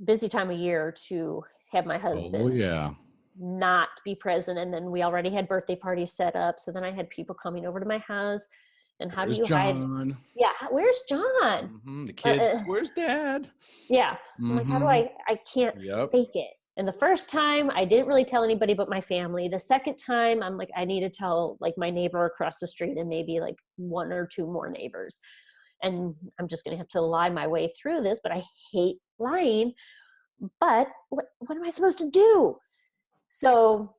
busy time of year to have my husband not be present. And then we already had birthday parties set up. So then I had people coming over to my house. And how do you hide? Yeah, where's John? The kids, where's Dad? Yeah. I'm like, how do I can't fake it. And the first time I didn't really tell anybody but my family. The second time I'm like, I need to tell like my neighbor across the street and maybe like 1 or 2 more neighbors. And I'm just going to have to lie my way through this, but I hate lying. But what am I supposed to do? So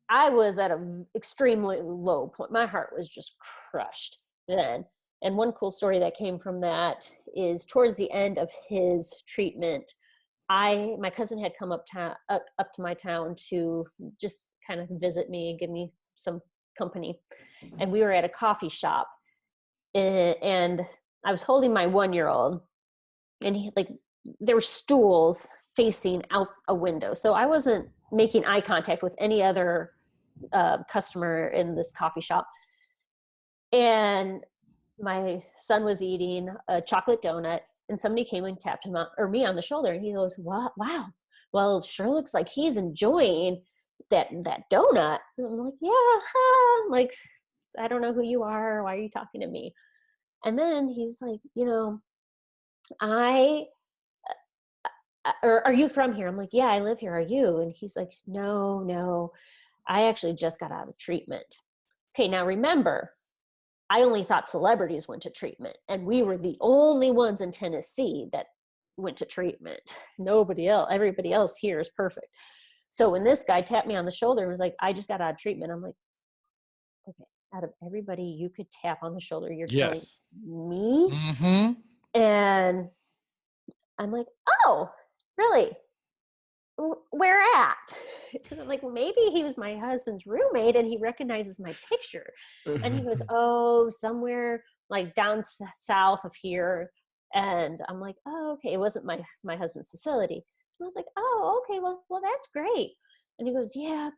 I was at an extremely low point. My heart was just crushed then. And one cool story that came from that is towards the end of his treatment, my cousin had come up to my town to just kind of visit me and give me some company. And we were at a coffee shop, and I was holding my 1-year-old, and there were stools facing out a window. So I wasn't making eye contact with any other customer in this coffee shop. And my son was eating a chocolate donut, and somebody came and tapped him me on the shoulder, and he goes, wow, well, it sure looks like he's enjoying that donut. And I'm like, yeah, like, I don't know who you are. Why are you talking to me? And then he's like, are you from here? I'm like, yeah, I live here. Are you? And he's like, no, I actually just got out of treatment. Okay, now remember, I only thought celebrities went to treatment, and we were the only ones in Tennessee that went to treatment. Nobody else, everybody else here is perfect. So when this guy tapped me on the shoulder and was like, I just got out of treatment, I'm like, okay, out of everybody you could tap on the shoulder, you're telling me? Mm-hmm. And I'm like, oh, really? Where at? Because I'm like, well, maybe he was my husband's roommate and he recognizes my picture. And he goes, oh, somewhere like down south of here. And I'm like, oh, okay. It wasn't my husband's facility. And I was like, oh, okay. Well, that's great. And he goes, yeah,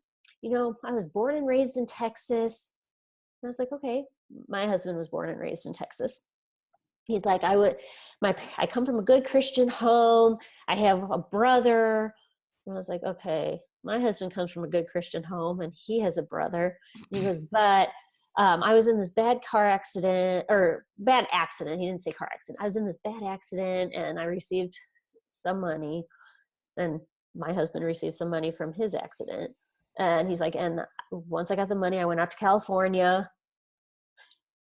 I was born and raised in Texas. And I was like, okay. My husband was born and raised in Texas. He's like, I come from a good Christian home. I have a brother. And I was like, okay, my husband comes from a good Christian home and he has a brother. And he goes, but I was in this bad accident. He didn't say car accident. I was in this bad accident and I received some money, and my husband received some money from his accident. And he's like, and once I got the money, I went out to California.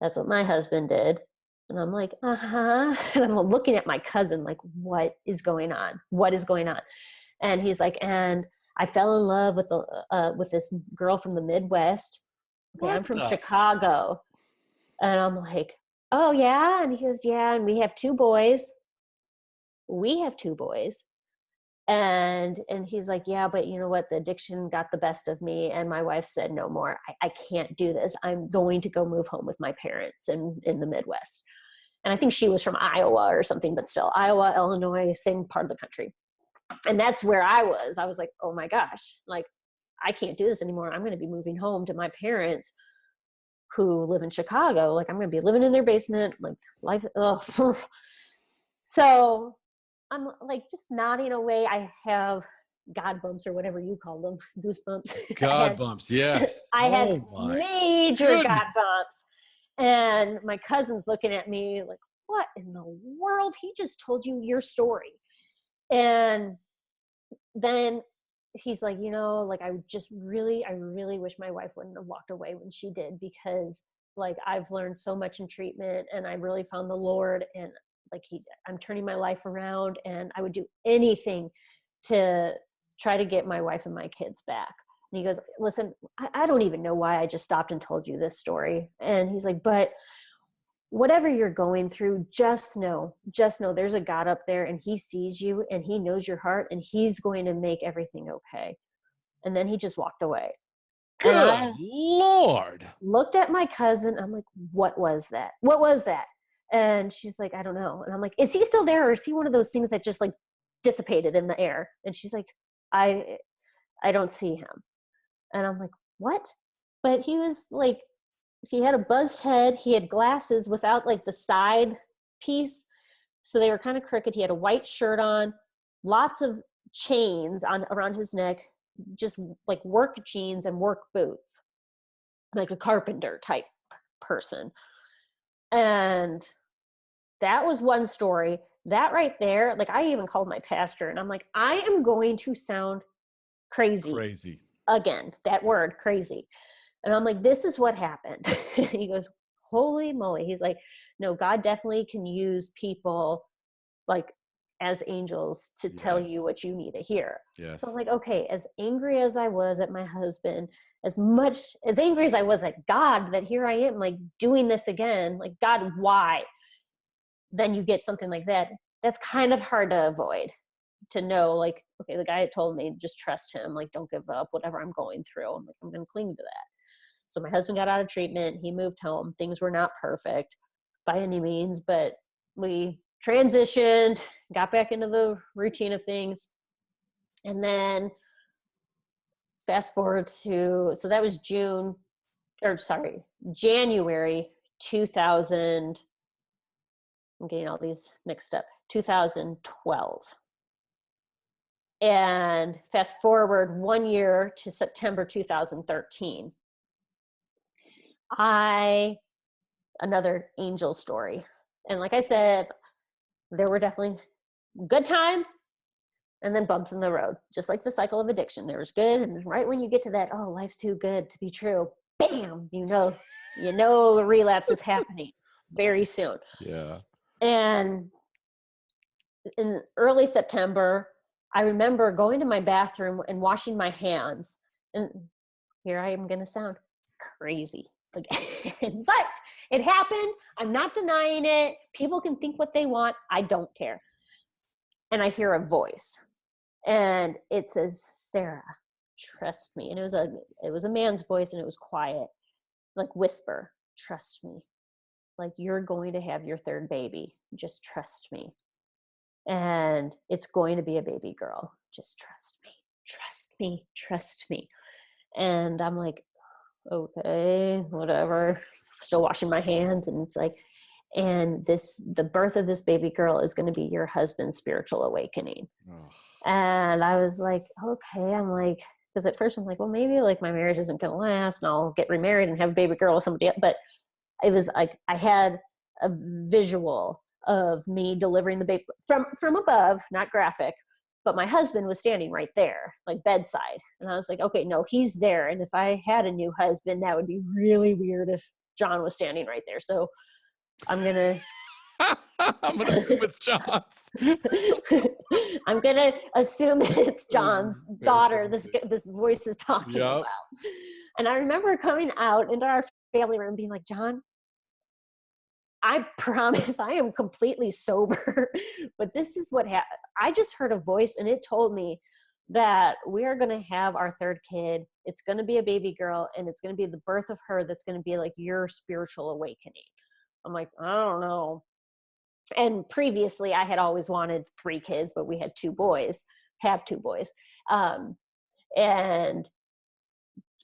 That's what my husband did. And I'm like, uh-huh. And I'm looking at my cousin, like, what is going on? What is going on? And he's like, and I fell in love with this girl from the Midwest. Okay, I'm from Chicago. And I'm like, oh yeah? And he goes, yeah, and we have 2 boys. We have 2 boys. And he's like, yeah, but you know what? The addiction got the best of me. And my wife said, no more. I can't do this. I'm going to go move home with my parents in the Midwest. And I think she was from Iowa or something, but still Iowa, Illinois, same part of the country. And that's where I was. I was like, oh my gosh, like, I can't do this anymore. I'm going to be moving home to my parents who live in Chicago. Like, I'm going to be living in their basement, like life. Ugh. So I'm like just nodding away. I have God bumps or whatever you call them, goosebumps. God bumps, yes. I had major God bumps. And my cousin's looking at me like, what in the world? He just told you your story. And then he's like, you know, like, I really wish my wife wouldn't have walked away when she did, because like, I've learned so much in treatment and I really found the Lord, and like, I'm turning my life around, and I would do anything to try to get my wife and my kids back. And he goes, listen, I don't even know why I just stopped and told you this story. And he's like, but whatever you're going through, just know there's a God up there, and he sees you, and he knows your heart, and he's going to make everything okay. And then he just walked away. Good Lord. Looked at my cousin. I'm like, what was that? What was that? And she's like, I don't know. And I'm like, is he still there, or is he one of those things that just like dissipated in the air? And she's like, I don't see him. And I'm like, what? But he was like, he had a buzzed head. He had glasses without like the side piece. So they were kind of crooked. He had a white shirt on, lots of chains around his neck, just like work jeans and work boots, like a carpenter type person. And that was one story. That right there, like, I even called my pastor, and I'm like, I am going to sound crazy. Again, that word, crazy. And I'm like, this is what happened. He goes, holy moly. He's like, no, God definitely can use people like as angels to tell you what you need to hear. Yes. So I'm like, okay, as angry as I was at my husband, as angry as I was at God, that here I am like doing this again, like, God, why? Then you get something like that. That's kind of hard to avoid, to know, like, okay, the guy had told me, just trust him, like, don't give up, whatever I'm going through. I'm like, I'm going to cling to that. So my husband got out of treatment. He moved home. Things were not perfect by any means, but we transitioned, got back into the routine of things. And then fast forward to, so that was January 2000. I'm getting all these mixed up. 2012. And fast forward 1 year to September 2013. Another angel story. And like I said, there were definitely good times and then bumps in the road, just like the cycle of addiction. There was good, and right when you get to that, oh, life's too good to be true, bam, you know the relapse is happening very soon. Yeah. And in early September, I remember going to my bathroom and washing my hands. And here I am going to sound crazy. But it happened. I'm not denying it. People can think what they want. I don't care. And I hear a voice, and it says, Sarah, trust me. And it was a man's voice, and it was quiet, like whisper, trust me. Like, you're going to have your third baby. Just trust me. And it's going to be a baby girl. Just trust me. Trust me. Trust me. And I'm like, okay, whatever. Still washing my hands. And it's like, and the birth of this baby girl is going to be your husband's spiritual awakening. Oh. And I was like, okay. I'm like, because at first I'm like, well, maybe like my marriage isn't going to last, and I'll get remarried and have a baby girl with somebody else. But it was like, I had a visual of me delivering the baby from above, not graphic, but my husband was standing right there, like bedside. And I was like, okay, no, he's there. And if I had a new husband, that would be really weird if John was standing right there. So I'm gonna assume it's John's. I'm gonna assume that it's John's daughter. This voice is talking about. And I remember coming out into our family room, being like, John, I promise I am completely sober, but this is what happened. I just heard a voice, and it told me that we are going to have our third kid. It's going to be a baby girl, and it's going to be the birth of her that's going to be like your spiritual awakening. I'm like, I don't know. And previously I had always wanted 3 kids, but we had 2 boys, and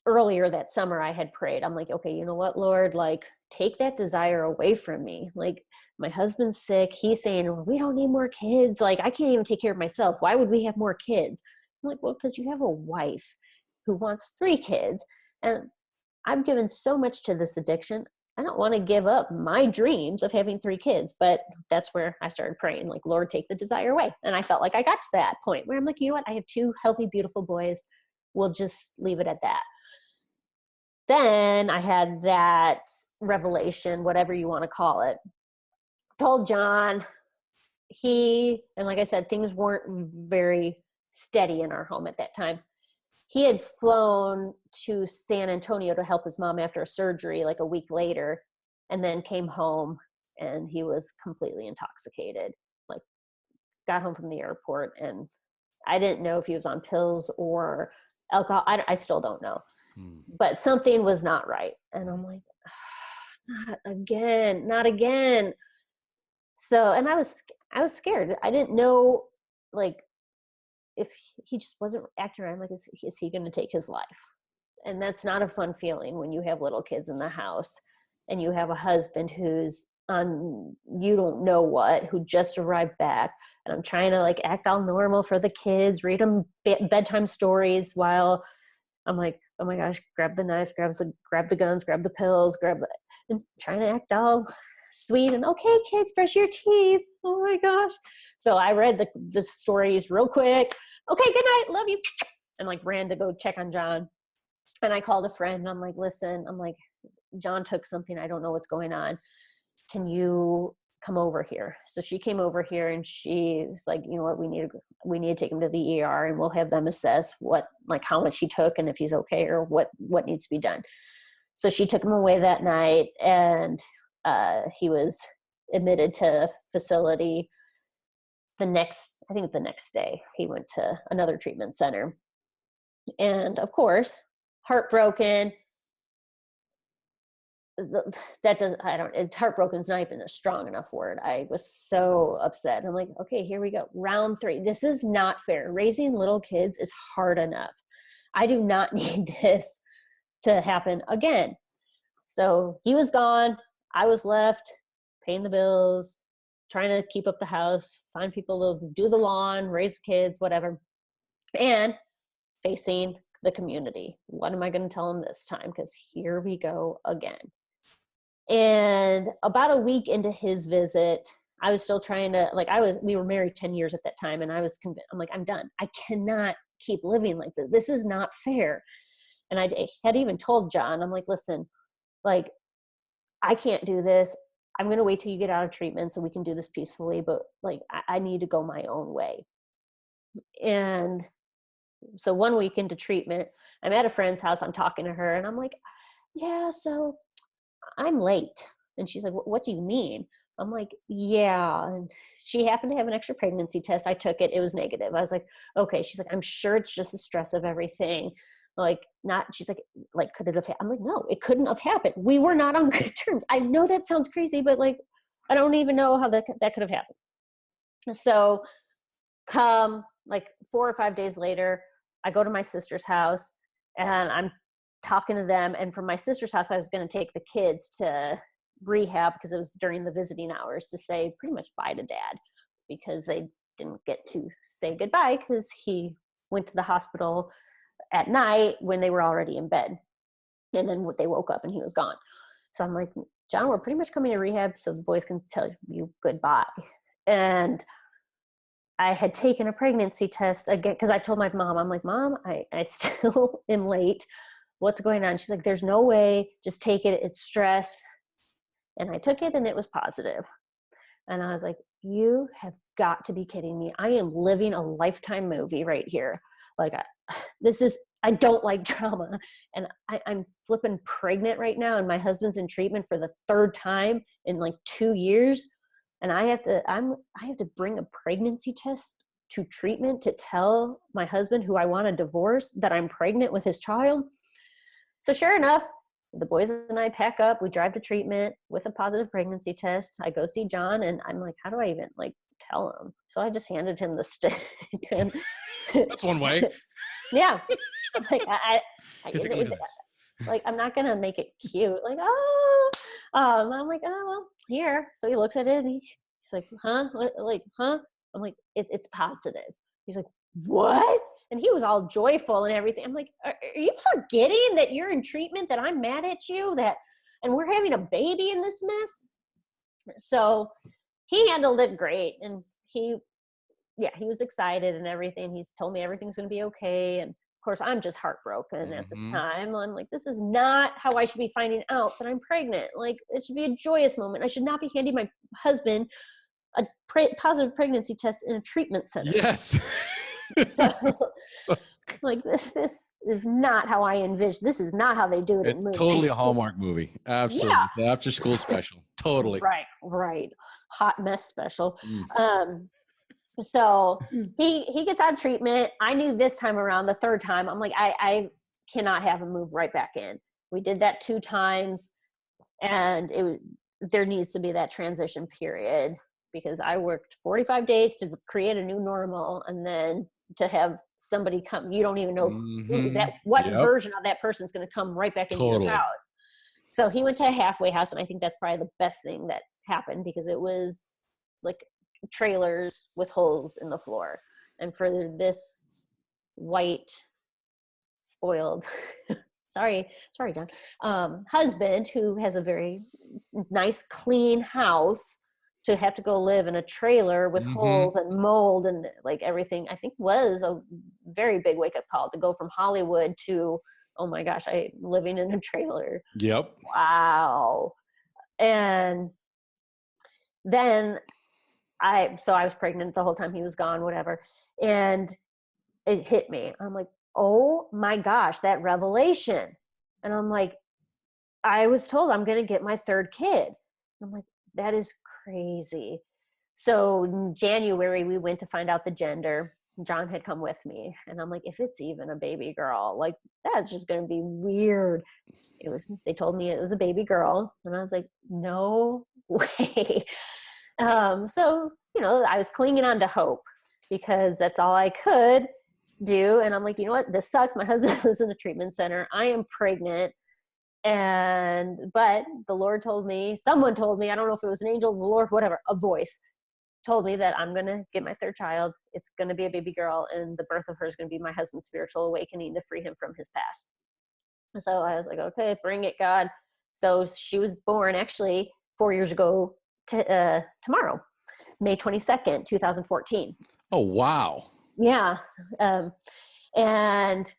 earlier that summer I had prayed. I'm like, okay, you know what, Lord, like, take that desire away from me. Like, my husband's sick. He's saying, well, we don't need more kids. Like, I can't even take care of myself. Why would we have more kids? I'm like, well, because you have a wife who wants 3 kids. And I've given so much to this addiction. I don't want to give up my dreams of having 3 kids, but that's where I started praying, like, Lord, take the desire away. And I felt like I got to that point where I'm like, you know what? I have 2 healthy, beautiful boys. We'll just leave it at that. Then I had that revelation, whatever you want to call it. Told John, and like I said, things weren't very steady in our home at that time. He had flown to San Antonio to help his mom after a surgery like a week later, and then came home and he was completely intoxicated. Like, got home from the airport, and I didn't know if he was on pills or alcohol. I still don't know. But something was not right. And I'm like, oh, not again. So, and I was scared. I didn't know, like, if he just wasn't acting right. I'm like, is he going to take his life? And that's not a fun feeling when you have little kids in the house and you have a husband who's on, you don't know what, who just arrived back. And I'm trying to, like, act all normal for the kids, read them bedtime stories while I'm like, oh my gosh, grab the knife, grab the guns, grab the pills, and trying to act all sweet and, okay, kids, brush your teeth. Oh my gosh. So I read the stories real quick. Okay, good night, love you. And, like, ran to go check on John. And I called a friend, and I'm like, listen, John took something. I don't know what's going on. Can you come over here? So she came over here, and she's like, you know what, we need to take him to the ER, and we'll have them assess how much he took and if he's okay or what needs to be done. So she took him away that night, and he was admitted to facility. The next day he went to another treatment center, and of course, heartbroken. Heartbroken is not even a strong enough word. I was so upset. I'm like, okay, here we go. Round 3. This is not fair. Raising little kids is hard enough. I do not need this to happen again. So he was gone. I was left paying the bills, trying to keep up the house, find people to do the lawn, raise kids, whatever, and facing the community. What am I going to tell them this time? Because here we go again. And about a week into his visit, I was still trying to, we were married 10 years at that time, and I was convinced, I'm like, I'm done. I cannot keep living like this. This is not fair. And I had even told John, I'm like, listen, like, I can't do this. I'm going to wait till you get out of treatment so we can do this peacefully, but, like, I need to go my own way. And so 1 week into treatment, I'm at a friend's house. I'm talking to her, and I'm like, yeah, so I'm late. And she's like, what do you mean? I'm like, yeah. And she happened to have an extra pregnancy test. I took it. It was negative. I was like, okay. She's like, I'm sure it's just the stress of everything. She's like, could it have happened? I'm like, no, it couldn't have happened. We were not on good terms. I know that sounds crazy, but, like, I don't even know how that could have happened. So come, like, 4 or 5 days later, I go to my sister's house, and I'm talking to them. And from my sister's house, I was going to take the kids to rehab because it was during the visiting hours to say pretty much bye to Dad, because they didn't get to say goodbye because he went to the hospital at night when they were already in bed. And then they woke up and he was gone. So I'm like, John, we're pretty much coming to rehab so the boys can tell you goodbye. And I had taken a pregnancy test again because I told my mom, I'm like, Mom, I still am late. What's going on? She's like, there's no way. Just take it. It's stress. And I took it and it was positive. And I was like, you have got to be kidding me. I am living a Lifetime movie right here. Like, I don't like drama. And I'm flipping pregnant right now. And my husband's in treatment for the 3rd time in like 2 years. And I have to bring a pregnancy test to treatment to tell my husband, who I want to divorce, that I'm pregnant with his child. So sure enough, the boys and I pack up, we drive to treatment with a positive pregnancy test. I go see John and I'm like, how do I even like tell him? So I just handed him the stick. And That's one way. yeah. Like like, I'm not going to make it cute. Like, I'm like, oh, well, here. So he looks at it and he's like, huh? Like, huh? I'm like, it's positive. He's like, what? And he was all joyful and everything. I'm like, are you forgetting that you're in treatment, that I'm mad at you, and we're having a baby in this mess? So he handled it great. And he was excited and everything. He's told me everything's going to be okay. And of course, I'm just heartbroken at this time. I'm like, this is not how I should be finding out that I'm pregnant. Like, it should be a joyous moment. I should not be handing my husband a positive pregnancy test in a treatment center. Yes. So, like, this is not how I envision. This is not how they do it in movies. Totally a Hallmark movie. Absolutely. Yeah. The after school special. Totally. Right. Hot mess special. So he gets out of treatment. I knew this time around, the 3rd time, I'm like, I cannot have him move right back in. We did that 2 times, and there needs to be that transition period, because I worked 45 days to create a new normal, and then to have somebody come, you don't even know what version of that person's going to come right back into your house. So he went to a halfway house, and I think that's probably the best thing that happened, because it was like trailers with holes in the floor. And for this white, spoiled, sorry, John, husband who has a very nice, clean house, to have to go live in a trailer with holes and mold and like everything, I think was a very big wake-up call to go from Hollywood to, oh my gosh, I'm living in a trailer. Yep. Wow. And then I was pregnant the whole time he was gone, whatever. And it hit me. I'm like, oh my gosh, that revelation. And I'm like, I was told I'm going to get my 3rd kid. I'm like, that is crazy. So in January, we went to find out the gender. John had come with me. And I'm like, if it's even a baby girl, like, that's just going to be weird. They told me it was a baby girl. And I was like, no way. So, I was clinging on to hope, because that's all I could do. And I'm like, you know what? This sucks. My husband lives in the treatment center. I am pregnant. But the Lord told me, someone told me, I don't know if it was an angel, the Lord, whatever, a voice told me that I'm going to get my 3rd child. It's going to be a baby girl, and the birth of her is going to be my husband's spiritual awakening to free him from his past. So I was like, okay, bring it, God. So she was born actually 4 years ago tomorrow, May 22nd, 2014. Oh, wow. Yeah. And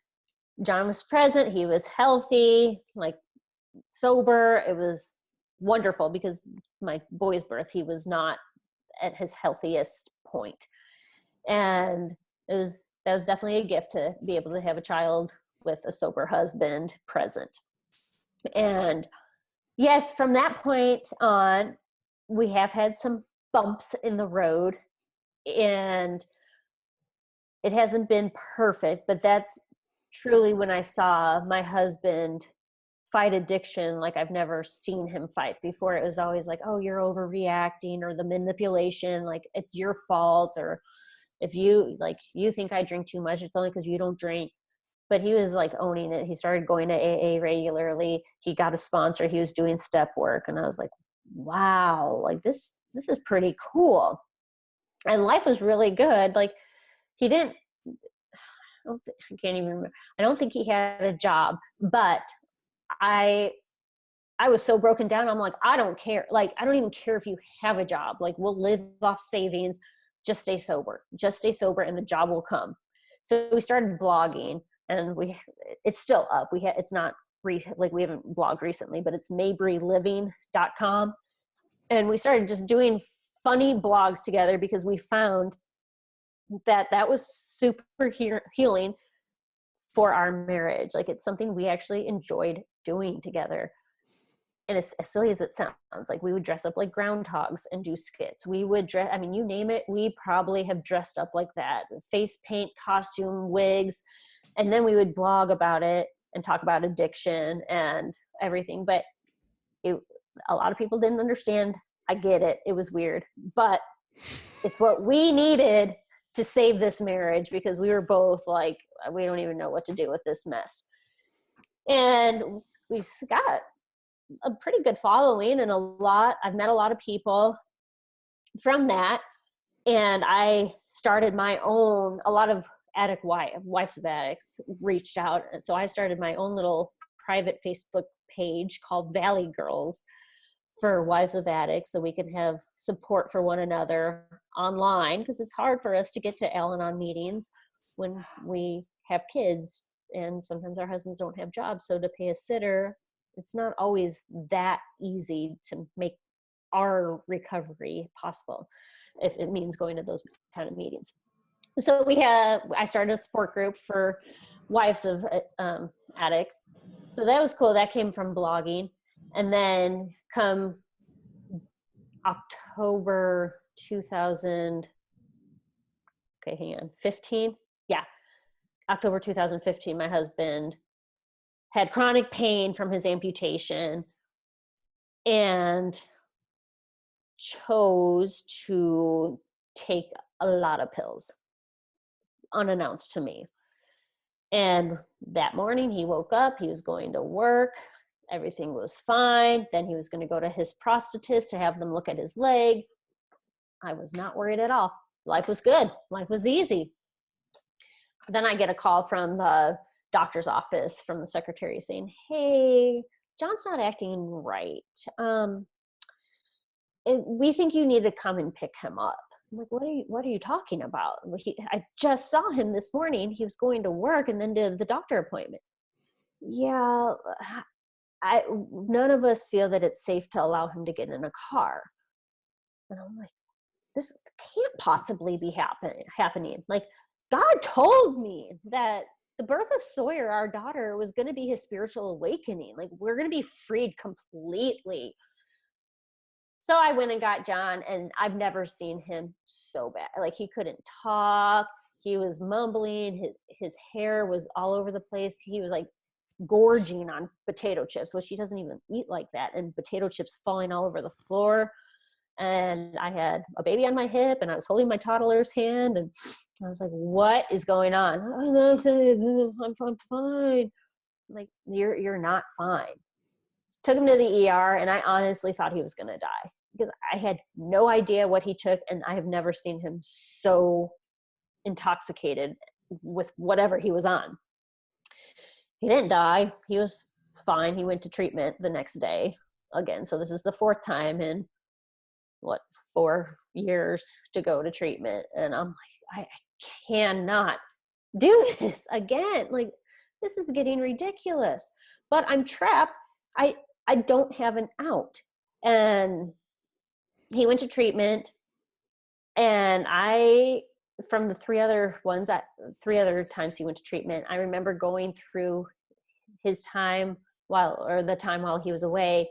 John was present. He was healthy, like sober. It was wonderful, because my boy's birth, he was not at his healthiest point. And that was definitely a gift to be able to have a child with a sober husband present. And yes, from that point on, we have had some bumps in the road, and it hasn't been perfect, but that's truly when I saw my husband fight addiction like I've never seen him fight before. It was always like, oh, you're overreacting, or the manipulation, like it's your fault, or if you think I drink too much, it's only because you don't drink. But he was like owning it. He started going to AA regularly. He got a sponsor. He was doing step work. And I was like, wow, like this is pretty cool. And life was really good. Like he didn't, I can't even remember. I don't think he had a job, but I was so broken down. I'm like, I don't care. Like, I don't even care if you have a job. Like, we'll live off savings. Just stay sober. Just stay sober, and the job will come. So we started blogging, and it's still up. It's not we haven't blogged recently, but it's mabryliving.com. And we started just doing funny blogs together because we found that was super healing for our marriage. Like, it's something we actually enjoyed doing together. And as silly as it sounds, like, we would dress up like groundhogs and do skits. We would dress, I mean, you name it, we probably have dressed up like that. Face paint, costume, wigs. And then we would blog about it and talk about addiction and everything. But a lot of people didn't understand. I get it. It was weird. But it's what we needed to save this marriage, because we were both like, we don't even know what to do with this mess. And we got a pretty good following, and I've met a lot of people from that. And I started my own, a lot of wives of addicts reached out. And so I started my own little private Facebook page called Valley Girls for wives of addicts, so we can have support for one another online, because it's hard for us to get to Al-Anon meetings when we have kids, and sometimes our husbands don't have jobs. So to pay a sitter, it's not always that easy to make our recovery possible if it means going to those kind of meetings. So I started a support group for wives of addicts. So that was cool. That came from blogging. And then come October 15? Yeah. October 2015, my husband had chronic pain from his amputation and chose to take a lot of pills unannounced to me. And that morning he woke up, he was going to work, everything was fine. Then he was going to go to his prosthetist to have them look at his leg. I was not worried at all. Life was good. Life was easy. Then I get a call from the doctor's office, from the secretary, saying, "Hey, John's not acting right. We think you need to come and pick him up." I'm like, what are you talking about? I just saw him this morning. He was going to work and then to the doctor appointment. Yeah, none of us feel that it's safe to allow him to get in a car. And I'm like, this can't possibly be happening. Like, God told me that the birth of Sawyer, our daughter, was going to be his spiritual awakening. Like, we're going to be freed completely. So I went and got John, and I've never seen him so bad. Like, he couldn't talk. He was mumbling. His hair was all over the place. He was like gorging on potato chips, which he doesn't even eat like that, and potato chips falling all over the floor. And I had a baby on my hip, and I was holding my toddler's hand, and I was like, what is going on? I'm fine. I'm like, you're not fine. Took him to the ER, and I honestly thought he was going to die, because I had no idea what he took, and I have never seen him so intoxicated with whatever he was on. He didn't die. He was fine. He went to treatment the next day again. So this is the fourth time in 4 years to go to treatment. And I'm like, I cannot do this again. Like, this is getting ridiculous. But I'm trapped. I don't have an out. And he went to treatment, and from the three other times he went to treatment, I remember going through his time the time while he was away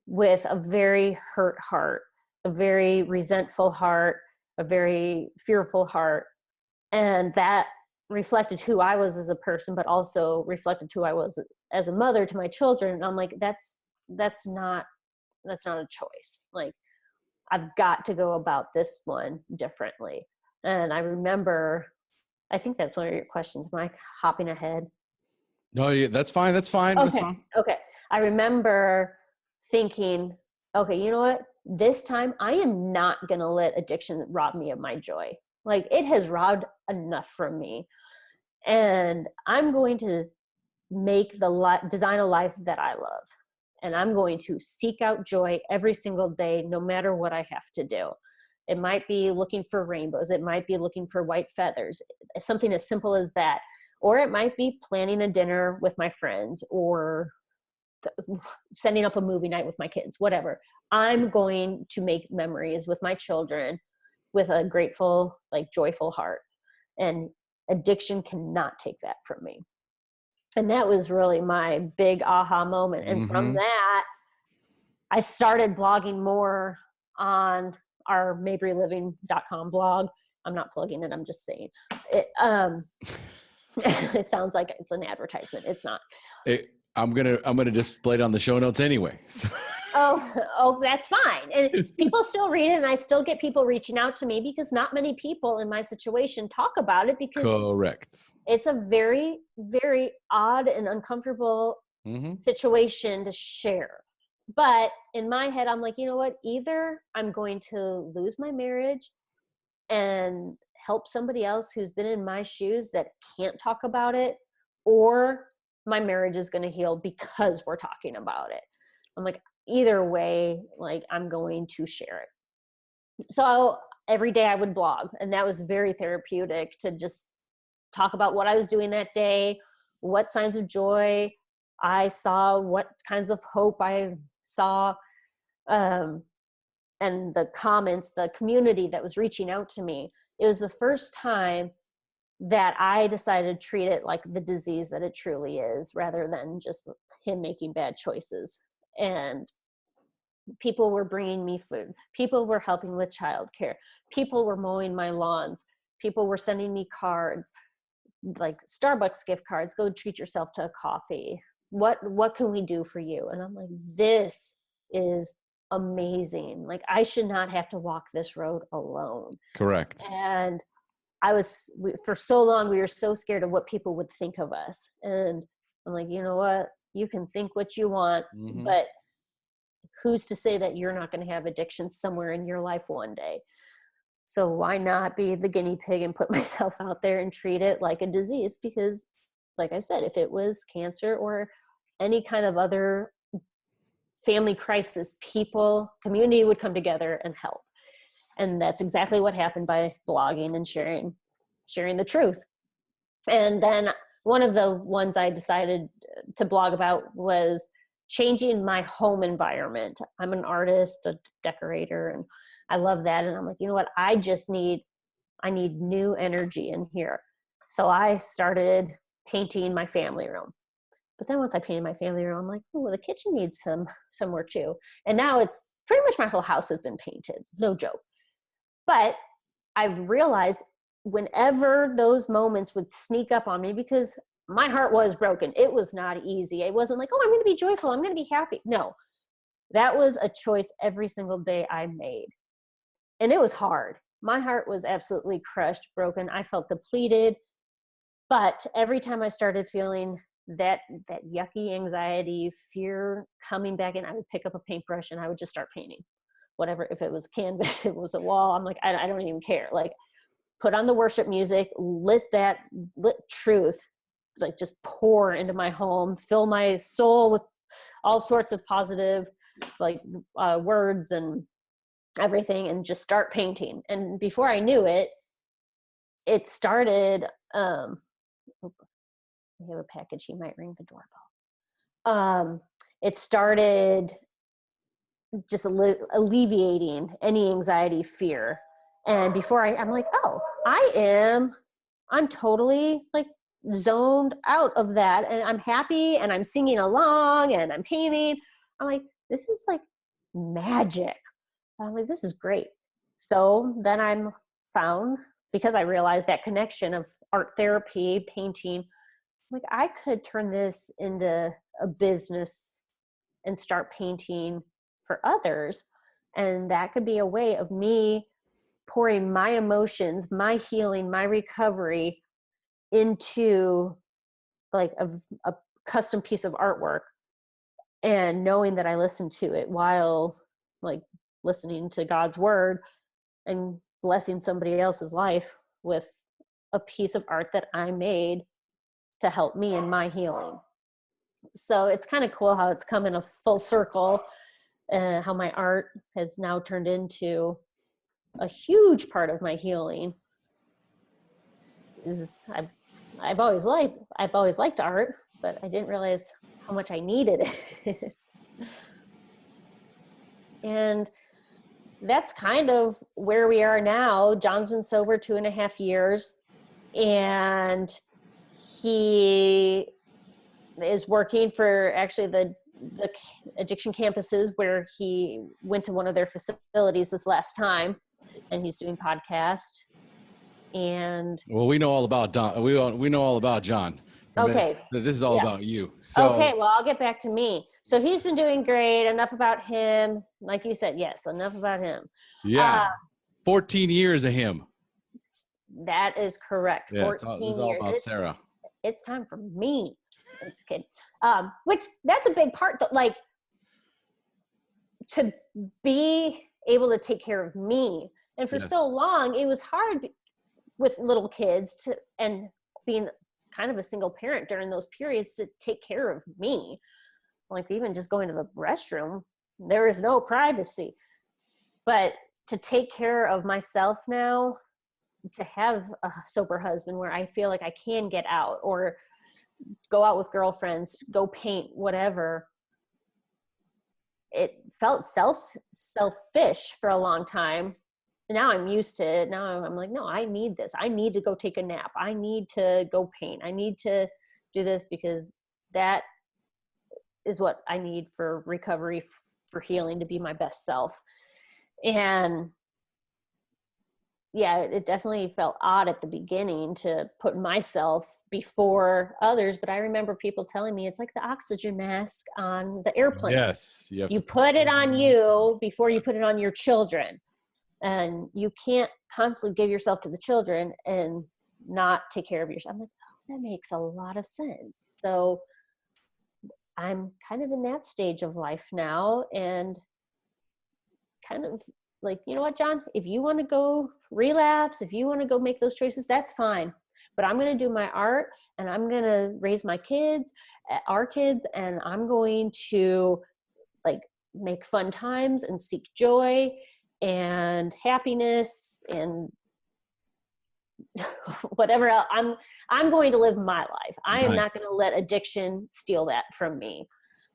with a very hurt heart, a very resentful heart, a very fearful heart. And that reflected who I was as a person, but also reflected who I was as a mother to my children. And I'm like, that's not a choice. Like, I've got to go about this one differently. And I remember, I think that's one of your questions. Am I hopping ahead? No, yeah, that's fine. That's fine. Okay. That's fine. Okay. I remember thinking, okay, you know what? This time I am not going to let addiction rob me of my joy. Like, it has robbed enough from me. And I'm going to design a life that I love. And I'm going to seek out joy every single day, no matter what I have to do. It might be looking for rainbows. It might be looking for white feathers, something as simple as that. Or it might be planning a dinner with my friends, or setting up a movie night with my kids, whatever. I'm going to make memories with my children with a grateful, like joyful heart. And addiction cannot take that from me. And that was really my big aha moment. And from that, I started blogging more on our mabryliving.com blog. I'm not plugging it. I'm just saying it. It sounds like it's an advertisement. It's not. I'm gonna display it on the show notes anyway. So. Oh, that's fine. And people still read it, and I still get people reaching out to me because not many people in my situation talk about it because correct. It's a very, very odd and uncomfortable situation to share. But in my head, I'm like, you know what? Either I'm going to lose my marriage and help somebody else who's been in my shoes that can't talk about it, or my marriage is going to heal because we're talking about it. I'm like, either way, like I'm going to share it. So every day I would blog, and that was very therapeutic to just talk about what I was doing that day, what signs of joy I saw, what kinds of hope I saw, and the comments, the community that was reaching out to me. It was the first time that I decided to treat it like the disease that it truly is, rather than just him making bad choices. And people were bringing me food. People were helping with childcare. People were mowing my lawns. People were sending me cards, like Starbucks gift cards. Go treat yourself to a coffee. What can we do for you? And I'm like, this is amazing. Like, I should not have to walk this road alone. Correct. And for so long, we were so scared of what people would think of us. And I'm like, you know what? You can think what you want, but who's to say that you're not going to have addiction somewhere in your life one day? So why not be the guinea pig and put myself out there and treat it like a disease? Because like I said, if it was cancer or any kind of other family crisis, community would come together and help. And that's exactly what happened by blogging and sharing the truth. And then one of the ones I decided to blog about was changing my home environment. I'm an artist, a decorator, and I love that. And I'm like, you know what? I need new energy in here. So I started painting my family room. But then once I painted my family room, I'm like, oh, the kitchen needs some work too. And now it's pretty much my whole house has been painted. No joke. But I've realized whenever those moments would sneak up on me, because my heart was broken. It was not easy. It wasn't like, oh, I'm going to be joyful. I'm going to be happy. No, that was a choice every single day I made. And it was hard. My heart was absolutely crushed, broken. I felt depleted. But every time I started feeling that yucky anxiety, fear coming back in, I would pick up a paintbrush and I would just start painting. Whatever, if it was canvas, if it was a wall, I'm like, I don't even care. Like, put on the worship music, lit truth, like just pour into my home, fill my soul with all sorts of positive, like words and everything, and just start painting. And before I knew it, it started, we have a package, he might ring the doorbell. It started just alleviating any anxiety, fear. And before I'm like, oh, I'm totally like zoned out of that. And I'm happy and I'm singing along and I'm painting. I'm like, this is like magic. I'm like, this is great. So then because I realized that connection of art therapy, painting, like I could turn this into a business and start painting for others. And that could be a way of me pouring my emotions, my healing, my recovery into like a custom piece of artwork, and knowing that I listened to it while like listening to God's word and blessing somebody else's life with a piece of art that I made to help me in my healing. So it's kind of cool how it's come in a full circle, how my art has now turned into a huge part of my healing. I've always liked art, but I didn't realize how much I needed it. And that's kind of where we are now. John's been sober 2.5 years, and he is working for actually the addiction campuses where he went to one of their facilities this last time, and he's doing podcast. And well, we know all about Don. We know all about John. okay, This is all about you. So okay, well, I'll get back to me. So he's been doing great. Enough about him. Like you said, yes, enough about him. Yeah, 14 years of him. That is correct. Yeah, 14 it's all about Sarah. It's time for me. I'm just kidding. Which that's a big part, like to be able to take care of me. And for so long, it was hard with little kids and being kind of a single parent during those periods to take care of me. Like even just going to the restroom, there is no privacy. But to take care of myself now, to have a sober husband where I feel like I can get out or go out with girlfriends, go paint, whatever. It felt selfish for a long time. Now I'm used to it. Now I'm like, no, I need this. I need to go take a nap. I need to go paint. I need to do this because that is what I need for recovery, for healing, to be my best self. And yeah, it definitely felt odd at the beginning to put myself before others. But I remember people telling me it's like the oxygen mask on the airplane. Yes. You put it on you before you put it on your children. And you can't constantly give yourself to the children and not take care of yourself. I'm like, oh, that makes a lot of sense. So I'm kind of in that stage of life now, and kind of like, you know what, John, if you want to go relapse, if you want to go make those choices, that's fine. But I'm going to do my art, and I'm going to raise my kids, our kids, and I'm going to like make fun times and seek joy and happiness and whatever else. I'm going to live my life. I am not going to let addiction steal that from me.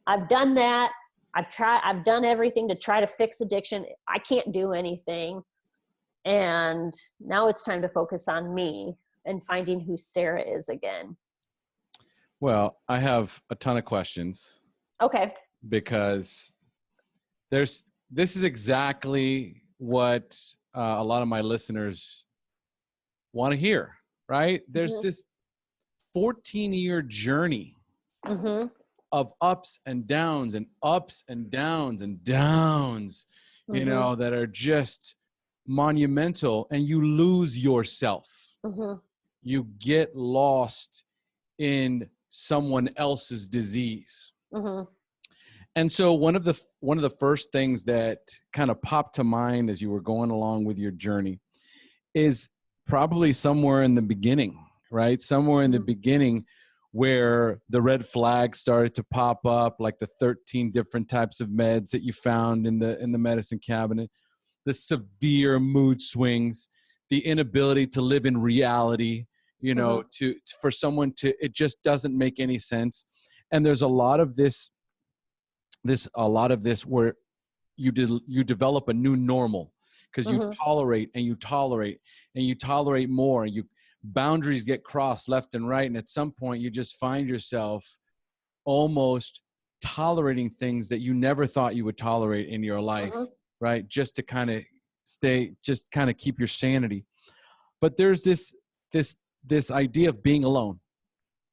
I've done that. I've done everything to try to fix addiction. I can't do anything. And now it's time to focus on me and finding who Sarah is again. Well, I have a ton of questions. Okay. Because this is exactly what a lot of my listeners want to hear, right? There's this 14-year journey of ups and downs and ups and downs and downs, you know, that are just monumental, and you lose yourself. You get lost in someone else's disease. And so one of the first things that kind of popped to mind as you were going along with your journey is probably somewhere in the beginning, right? Somewhere in the beginning where the red flags started to pop up, like the 13 different types of meds that you found in the medicine cabinet, the severe mood swings, the inability to live in reality, you know, for someone to, it just doesn't make any sense. And there's a lot of this where you develop a new normal because you tolerate and you tolerate and you tolerate more, and boundaries get crossed left and right. And at some point you just find yourself almost tolerating things that you never thought you would tolerate in your life, right? Just to kind of keep your sanity. But there's this idea of being alone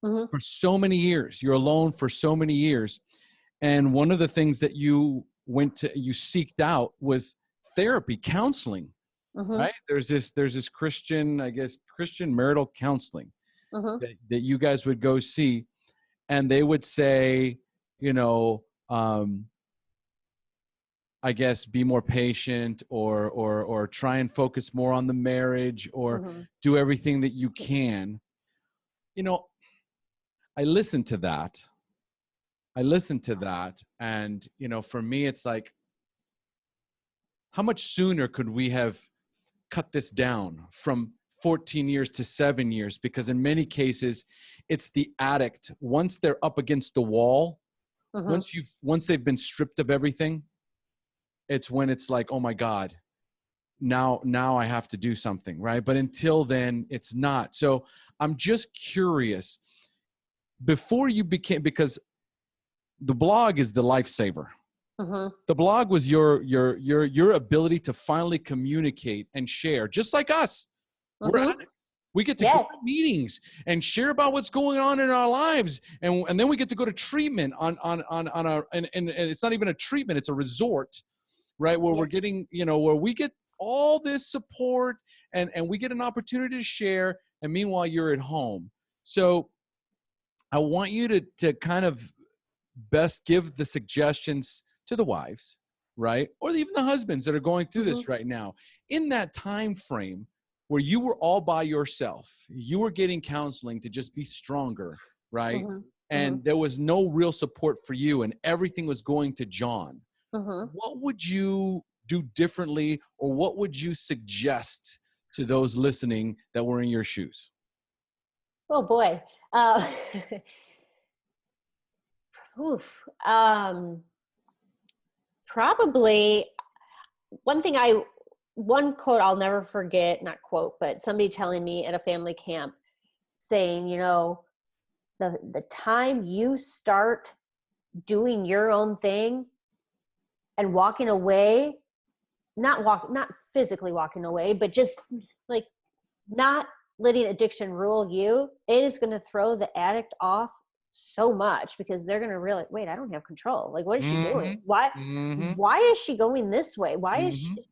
for so many years. You're alone for so many years. And one of the things that you seeked out was therapy, counseling, right? There's this Christian marital counseling that you guys would go see, and they would say, you know, I guess be more patient, or try and focus more on the marriage, or do everything that you can. You know, I listened to that. And, you know, for me, it's like, how much sooner could we have cut this down from 14 years to 7 years, because in many cases it's the addict. Once they're up against the wall, once they've been stripped of everything, it's when it's like, oh my God, now I have to do something, right? But until then, it's not. So I'm just curious, before you became, because the blog is the lifesaver. The blog was your ability to finally communicate and share, just like us. We're addicts. We get to go to meetings and share about what's going on in our lives, and then we get to go to treatment on and it's not even a treatment; it's a resort, right? Where we're getting, where we get all this support and we get an opportunity to share. And meanwhile, you're at home. So I want you to kind of best give the suggestions to the wives, right? Or even the husbands that are going through this right now. In that time frame where you were all by yourself, you were getting counseling to just be stronger, right? And there was no real support for you and everything was going to John. What would you do differently, or what would you suggest to those listening that were in your shoes? Oh boy. Probably one quote I'll never forget, not quote, but somebody telling me at a family camp saying, the time you start doing your own thing and walking away, not physically walking away, but just like not letting addiction rule you, it is going to throw the addict off so much, because they're going to realize, wait, I don't have control. Like, what is she doing? Why is she going this way? Why is she,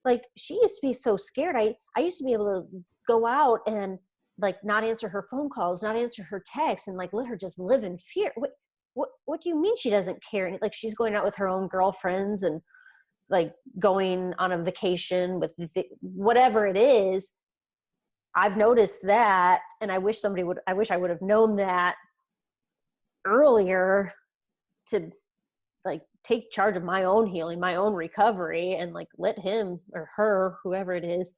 like, she used to be so scared. I used to be able to go out and like not answer her phone calls, not answer her texts, and like let her just live in fear. What do you mean she doesn't care? And like, she's going out with her own girlfriends and like going on a vacation with whatever it is. I've noticed that, and I wish I would have known that earlier, to like take charge of my own healing, my own recovery, and like let him or her, whoever it is,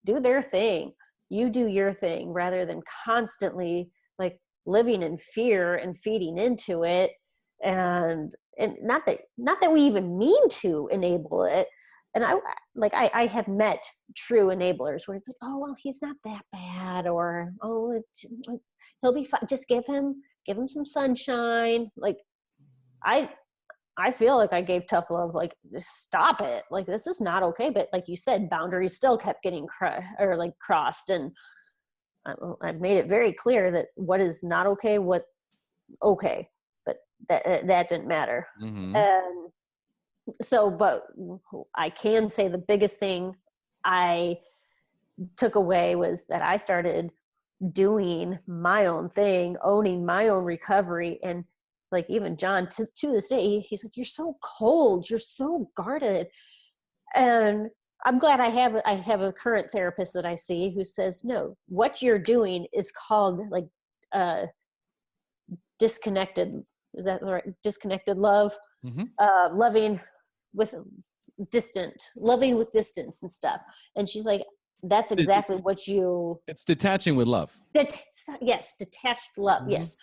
do their thing. You do your thing, rather than constantly like living in fear and feeding into it. And not that we even mean to enable it. And I have met true enablers where it's like, oh, well, he's not that bad, or, oh, he'll be fine. Just give him some sunshine. Like, I feel like I gave tough love, like, stop it. Like, this is not okay. But like you said, boundaries still kept getting crossed. And I've made it very clear that what is not okay, what's okay. But that didn't matter. And so, but I can say the biggest thing I took away was that I started doing my own thing, owning my own recovery. And like, even John to this day, he's like, you're so cold, you're so guarded. And I'm glad I have a current therapist that I see who says, no, what you're doing is called like disconnected. Is that right? Disconnected love, loving with distance and stuff. And she's like, that's exactly what you. It's detaching with love. Yes, detached love. Yes.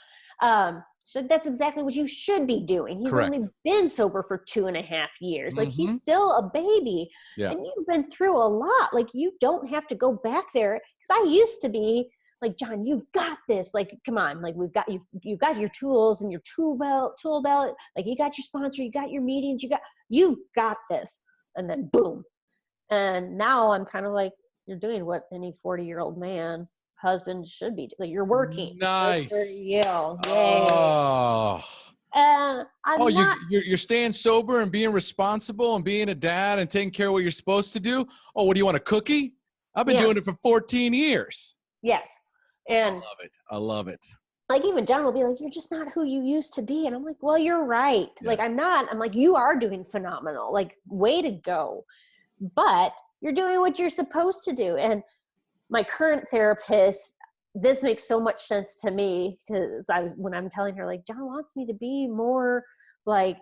So that's exactly what you should be doing. He's Correct. only been sober for 2.5 years. Like, he's still a baby. Yeah. And you've been through a lot. Like, you don't have to go back there. Because I used to be like, John, you've got this. Like, come on. Like, you've got your tools and your tool belt. Like, you got your sponsor, you got your meetings, you've got this. And then boom. And now I'm kind of like, you're doing what any 40-year-old man husband should be. Like, you're working. Nice. Good for you. Yay. You're staying sober and being responsible and being a dad and taking care of what you're supposed to do. Oh, what do you want, a cookie? I've been doing it for 14 years. Yes. And I love it. Like, even John will be like, you're just not who you used to be. And I'm like, well, you're right. Yeah. Like, I'm like, you are doing phenomenal. Like, way to go. But you're doing what you're supposed to do. And my current therapist, this makes so much sense to me, because when I'm telling her, like, John wants me to be more like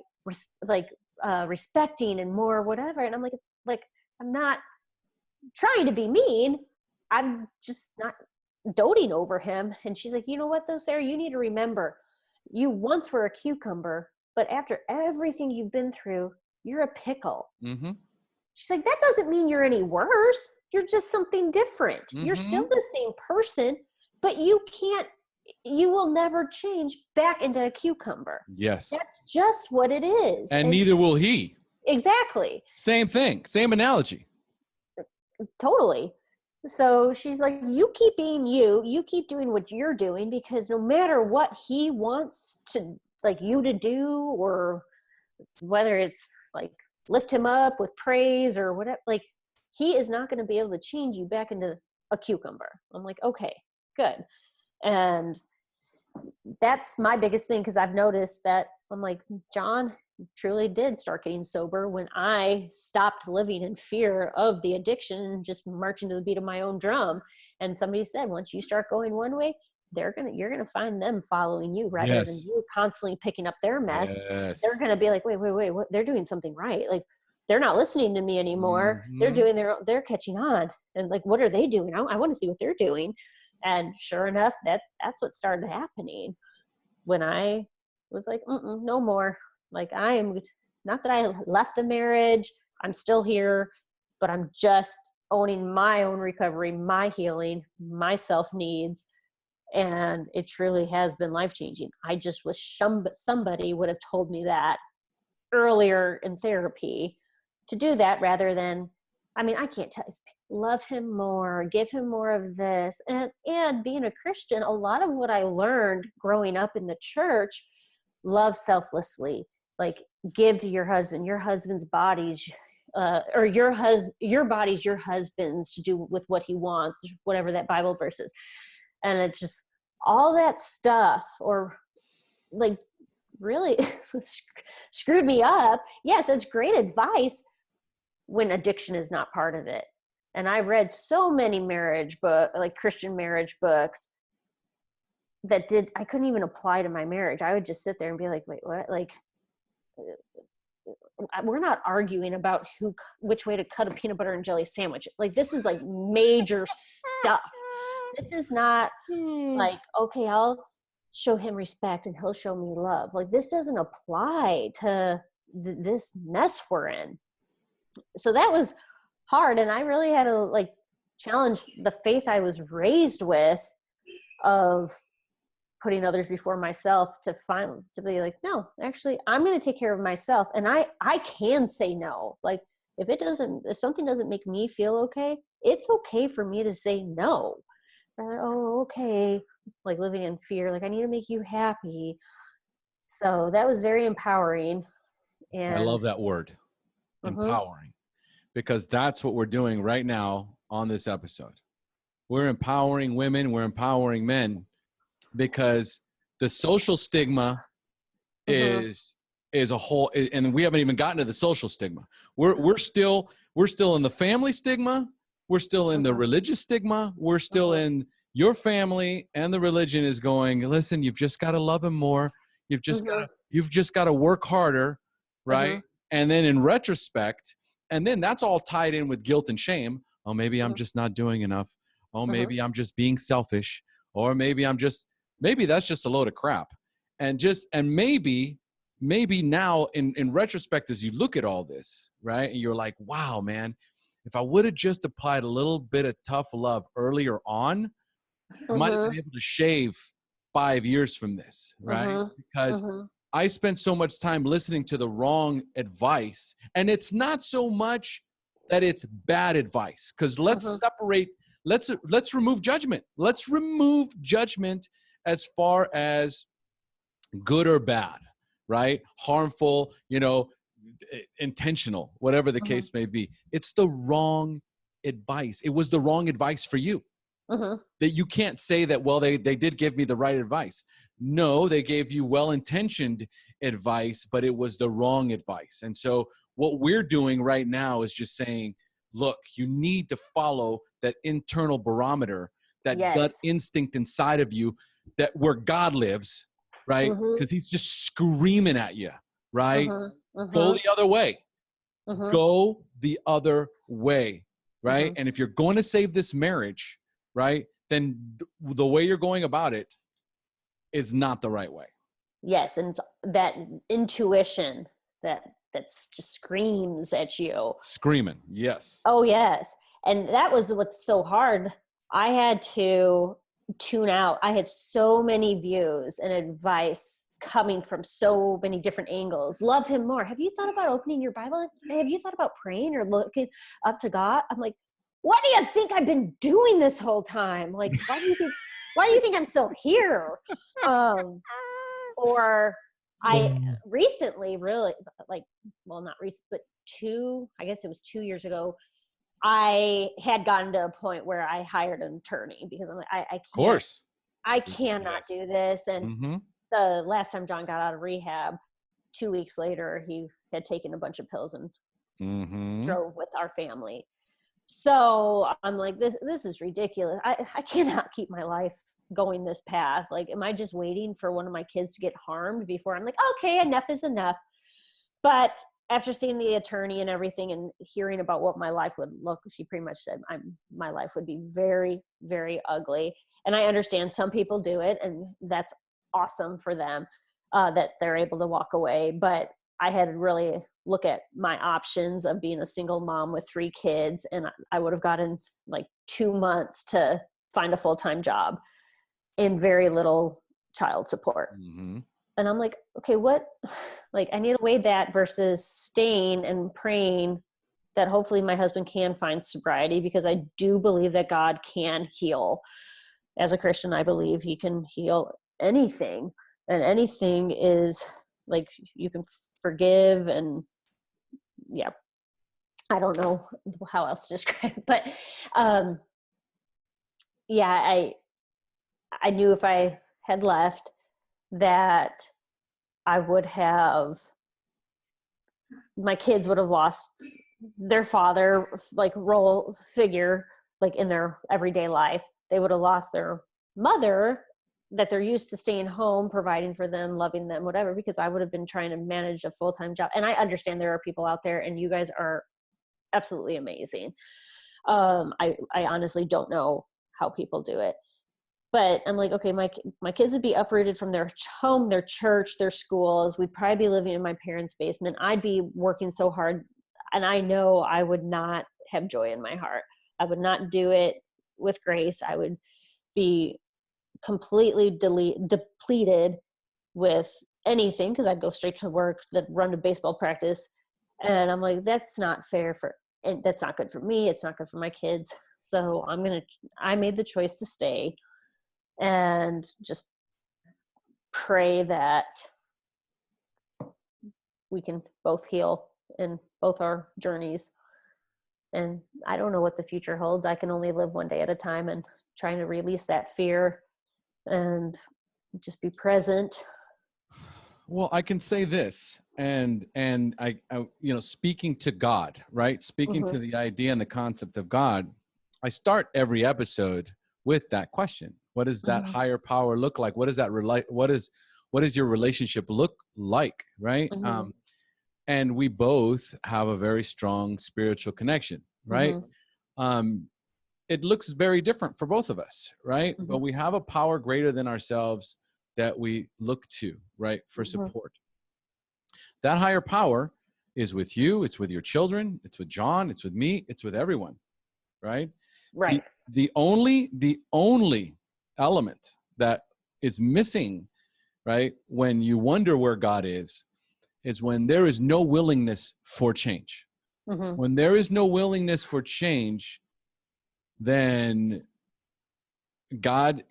respecting and more whatever. And I'm like, I'm not trying to be mean. I'm just not doting over him. And she's like, you know what though, Sarah, you need to remember, you once were a cucumber, but after everything you've been through, you're a pickle. Mm-hmm. She's like, that doesn't mean you're any worse. You're just something different. Mm-hmm. You're still the same person, but you will never change back into a cucumber. Yes. That's just what it is. And neither will he. Exactly. Same thing. Same analogy. Totally. So she's like, you keep being you keep doing what you're doing, because no matter what he wants to like you to do, or whether it's like lift him up with praise or whatever, like he is not going to be able to change you back into a cucumber. I'm like, okay, good. And that's my biggest thing, because I've noticed that I'm like, John truly did start getting sober when I stopped living in fear of the addiction and just marching to the beat of my own drum. And somebody said, once you start going one way, you're gonna find them following you rather than you constantly picking up their mess. Yes. They're gonna be like, wait, what? They're doing something right. Like they're not listening to me anymore. Mm-hmm. They're catching on. And like, what are they doing? I want to see what they're doing. And sure enough, that's what started happening when I was like, no more. Like I am, not that I left the marriage, I'm still here, but I'm just owning my own recovery, my healing, my self needs. And it truly has been life-changing. I just wish somebody would have told me that earlier in therapy to do that, rather than, I mean, I can't tell, love him more, give him more of this. And being a Christian, a lot of what I learned growing up in the church, love selflessly, like give to your husband's bodies, or your body's your husband's to do with what he wants, whatever that Bible verse is. And it's just all that stuff, or like really screwed me up. Yes, it's great advice when addiction is not part of it. And I read so many Christian marriage books that I couldn't even apply to my marriage. I would just sit there and be like, wait, what? Like, we're not arguing about which way to cut a peanut butter and jelly sandwich. Like, this is like major stuff. This is not like, okay, I'll show him respect and he'll show me love. Like, this doesn't apply to this mess we're in. So that was hard. And I really had to like challenge the faith I was raised with of putting others before myself, to be like, no, actually I'm going to take care of myself. And I can say no. Like if something doesn't make me feel okay, it's okay for me to say no. Rather, oh, okay. Like living in fear, like I need to make you happy. So that was very empowering. And I love that word, empowering, because that's what we're doing right now on this episode. We're empowering women, we're empowering men, because the social stigma is a whole, and we haven't even gotten to the social stigma. We're still in the family stigma. We're still in the religious stigma. We're still in your family, and the religion is going, listen, you've just got to love him more. You've just got to work harder. Right. And then in retrospect, and then that's all tied in with guilt and shame. Oh, maybe I'm just not doing enough. Oh, maybe I'm just being selfish, or maybe that's just a load of crap. And maybe now in retrospect, as you look at all this, right, and you're like, wow, man, if I would have just applied a little bit of tough love earlier on, I might have been able to shave 5 years from this, right? Because I spent so much time listening to the wrong advice. And it's not so much that it's bad advice, because let's separate, let's remove judgment. Let's remove judgment as far as good or bad, right? Harmful, intentional, whatever the case may be. It's the wrong advice. It was the wrong advice for you. That you can't say that, well, they did give me the right advice. No, they gave you well-intentioned advice, but it was the wrong advice. And so what we're doing right now is just saying, look, you need to follow that internal barometer, that gut instinct inside of you, that where God lives, right? Because he's just screaming at you, right? Go the other way. Go the other way, right? And if you're going to save this marriage, right, then the way you're going about it is not the right way. Yes. And it's that intuition that's just screams at you. Screaming. Yes. Oh, yes. And that was what's so hard. I had to tune out. I had so many views and advice coming from so many different angles. Love him more. Have you thought about opening your Bible? Have you thought about praying or looking up to God? I'm like, what do you think I've been doing this whole time? Like, why do you think I'm still here? Or I recently really, like, well, not recent, but I guess it was 2 years ago, I had gotten to a point where I hired an attorney because I'm like, I can't, Of course. I cannot do this. And the last time John got out of rehab, 2 weeks later, he had taken a bunch of pills and drove with our family. So I'm like, this is ridiculous. I cannot keep my life going this path. Like, am I just waiting for one of my kids to get harmed before I'm like, okay, enough is enough? But after seeing the attorney and everything and hearing about what my life would look, she pretty much said my life would be very, very ugly. And I understand some people do it, and that's awesome for them that they're able to walk away. But I had to really look at my options of being a single mom with 3 kids, and I would have gotten like 2 months to find a full-time job and very little child support. And I'm like, okay, what, like, I need to weigh that versus staying and praying that hopefully my husband can find sobriety, because I do believe that God can heal. As a Christian, I believe he can heal anything, and anything is like, you can forgive. And yeah, I don't know how else to describe it, but yeah, I knew if I had left that my kids would have lost their father, like, role figure, like, in their everyday life. They would have lost their mother that they're used to staying home, providing for them, loving them, whatever, because I would have been trying to manage a full-time job. And I understand there are people out there, and you guys are absolutely amazing. I honestly don't know how people do it. But I'm like, okay, my kids would be uprooted from their home, their church, their schools. We'd probably be living in my parents' basement. I'd be working so hard, and I know I would not have joy in my heart. I would not do it with grace. I would be completely depleted with anything, because I'd go straight to work, then run to baseball practice. And I'm like, that's not fair and that's not good for me. It's not good for my kids. So I made the choice to stay and just pray that we can both heal in both our journeys. And I don't know what the future holds. I can only live one day at a time, and trying to release that fear and just be present. Well, I can say this, and I speaking to God, right? Speaking to the idea and the concept of God, I start every episode with that question. What does that higher power look like? What does that what does your relationship look like, right? And we both have a very strong spiritual connection, right? It looks very different for both of us, right? But we have a power greater than ourselves that we look to, right, for support. That higher power is with you. It's with your children. It's with John. It's with me. It's with everyone, right? Right. The only element that is missing, right, when you wonder where God is when there is no willingness for change. When there is no willingness for change, then God,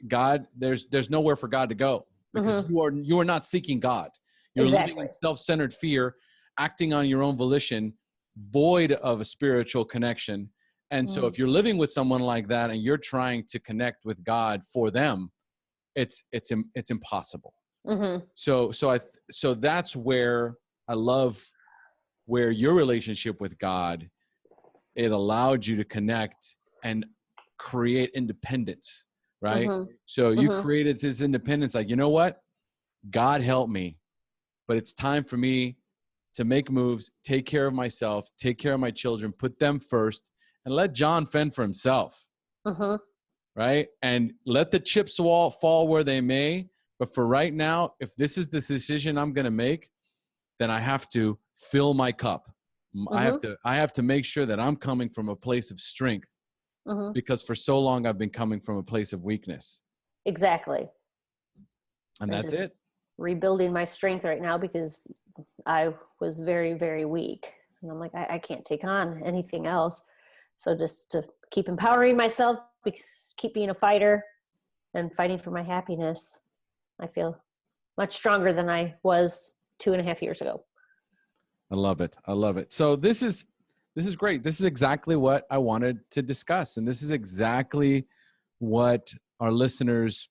there's nowhere for God to go, because you are not seeking God. You're living in self-centered fear, acting on your own volition, void of a spiritual connection. And so if you're living with someone like that and you're trying to connect with God for them, it's impossible. So that's where I love where your relationship with God, it allowed you to connect and create independence, right? So you created this independence, like, you know what? God help me, but it's time for me to make moves, take care of myself, take care of my children, put them first, and let John fend for himself, right? And let the chips fall where they may. But for right now, if this is the decision I'm going to make, then I have to fill my cup. I have to make sure that I'm coming from a place of strength, because for so long I've been coming from a place of weakness. Exactly. And that's it. Rebuilding my strength right now because I was very, very weak. And I'm like, I can't take on anything else. So just to keep empowering myself, keep being a fighter and fighting for my happiness, I feel much stronger than I was 2.5 years ago. I love it. I love it. So this is great. This is exactly what I wanted to discuss. And this is exactly what our listeners,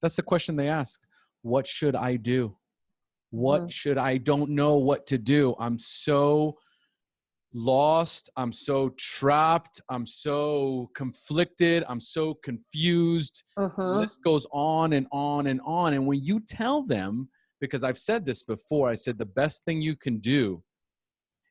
that's the question they ask. What should I do? What should I don't know what to do. I'm so lost. I'm so trapped. I'm so conflicted. I'm so confused. This goes on and on and on. And when you tell them, because I've said this before, I said the best thing you can do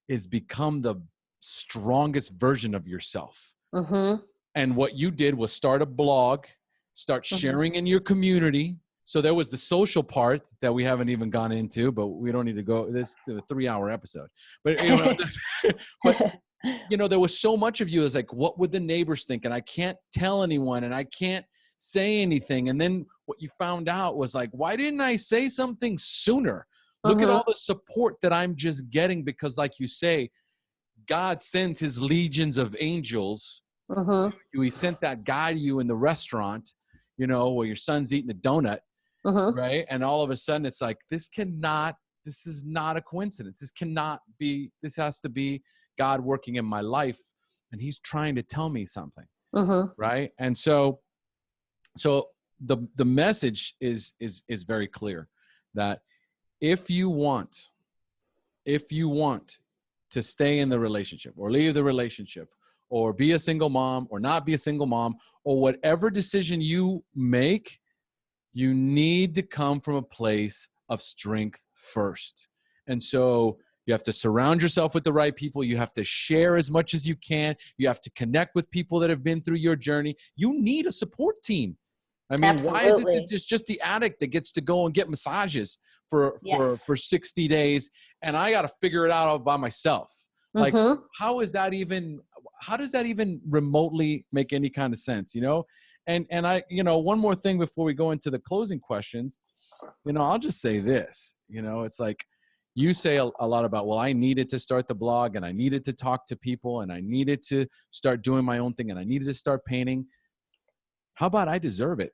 is become the strongest version of yourself. And what you did was start a blog, start sharing in your community. So there was the social part that we haven't even gone into, but we don't need to go. This is a 3-hour episode. But you know, but you know, there was so much of you as like, what would the neighbors think? And I can't tell anyone, and I can't say anything. And then what you found out was like, why didn't I say something sooner? Look at all the support that I'm just getting, because like you say, God sends his legions of angels to you. He sent that guy to you in the restaurant, you know, where your son's eating a donut, right? And all of a sudden it's like, this is not a coincidence. This has to be God working in my life, and he's trying to tell me something, right? And so the message is very clear that if you want to stay in the relationship or leave the relationship or be a single mom or not be a single mom, or whatever decision you make, you need to come from a place of strength first. And so you have to surround yourself with the right people. You have to share as much as you can. You have to connect with people that have been through your journey. You need a support team. I mean, Absolutely. why is it that it's just the addict that gets to go and get massages for 60 days and I got to figure it out all by myself? Like, how does that even remotely make any kind of sense, you know? And I, you know, one more thing before we go into the closing questions, you know, I'll just say this, you know, it's like you say a lot about, well, I needed to start the blog and I needed to talk to people and I needed to start doing my own thing and I needed to start painting. How about I deserve it?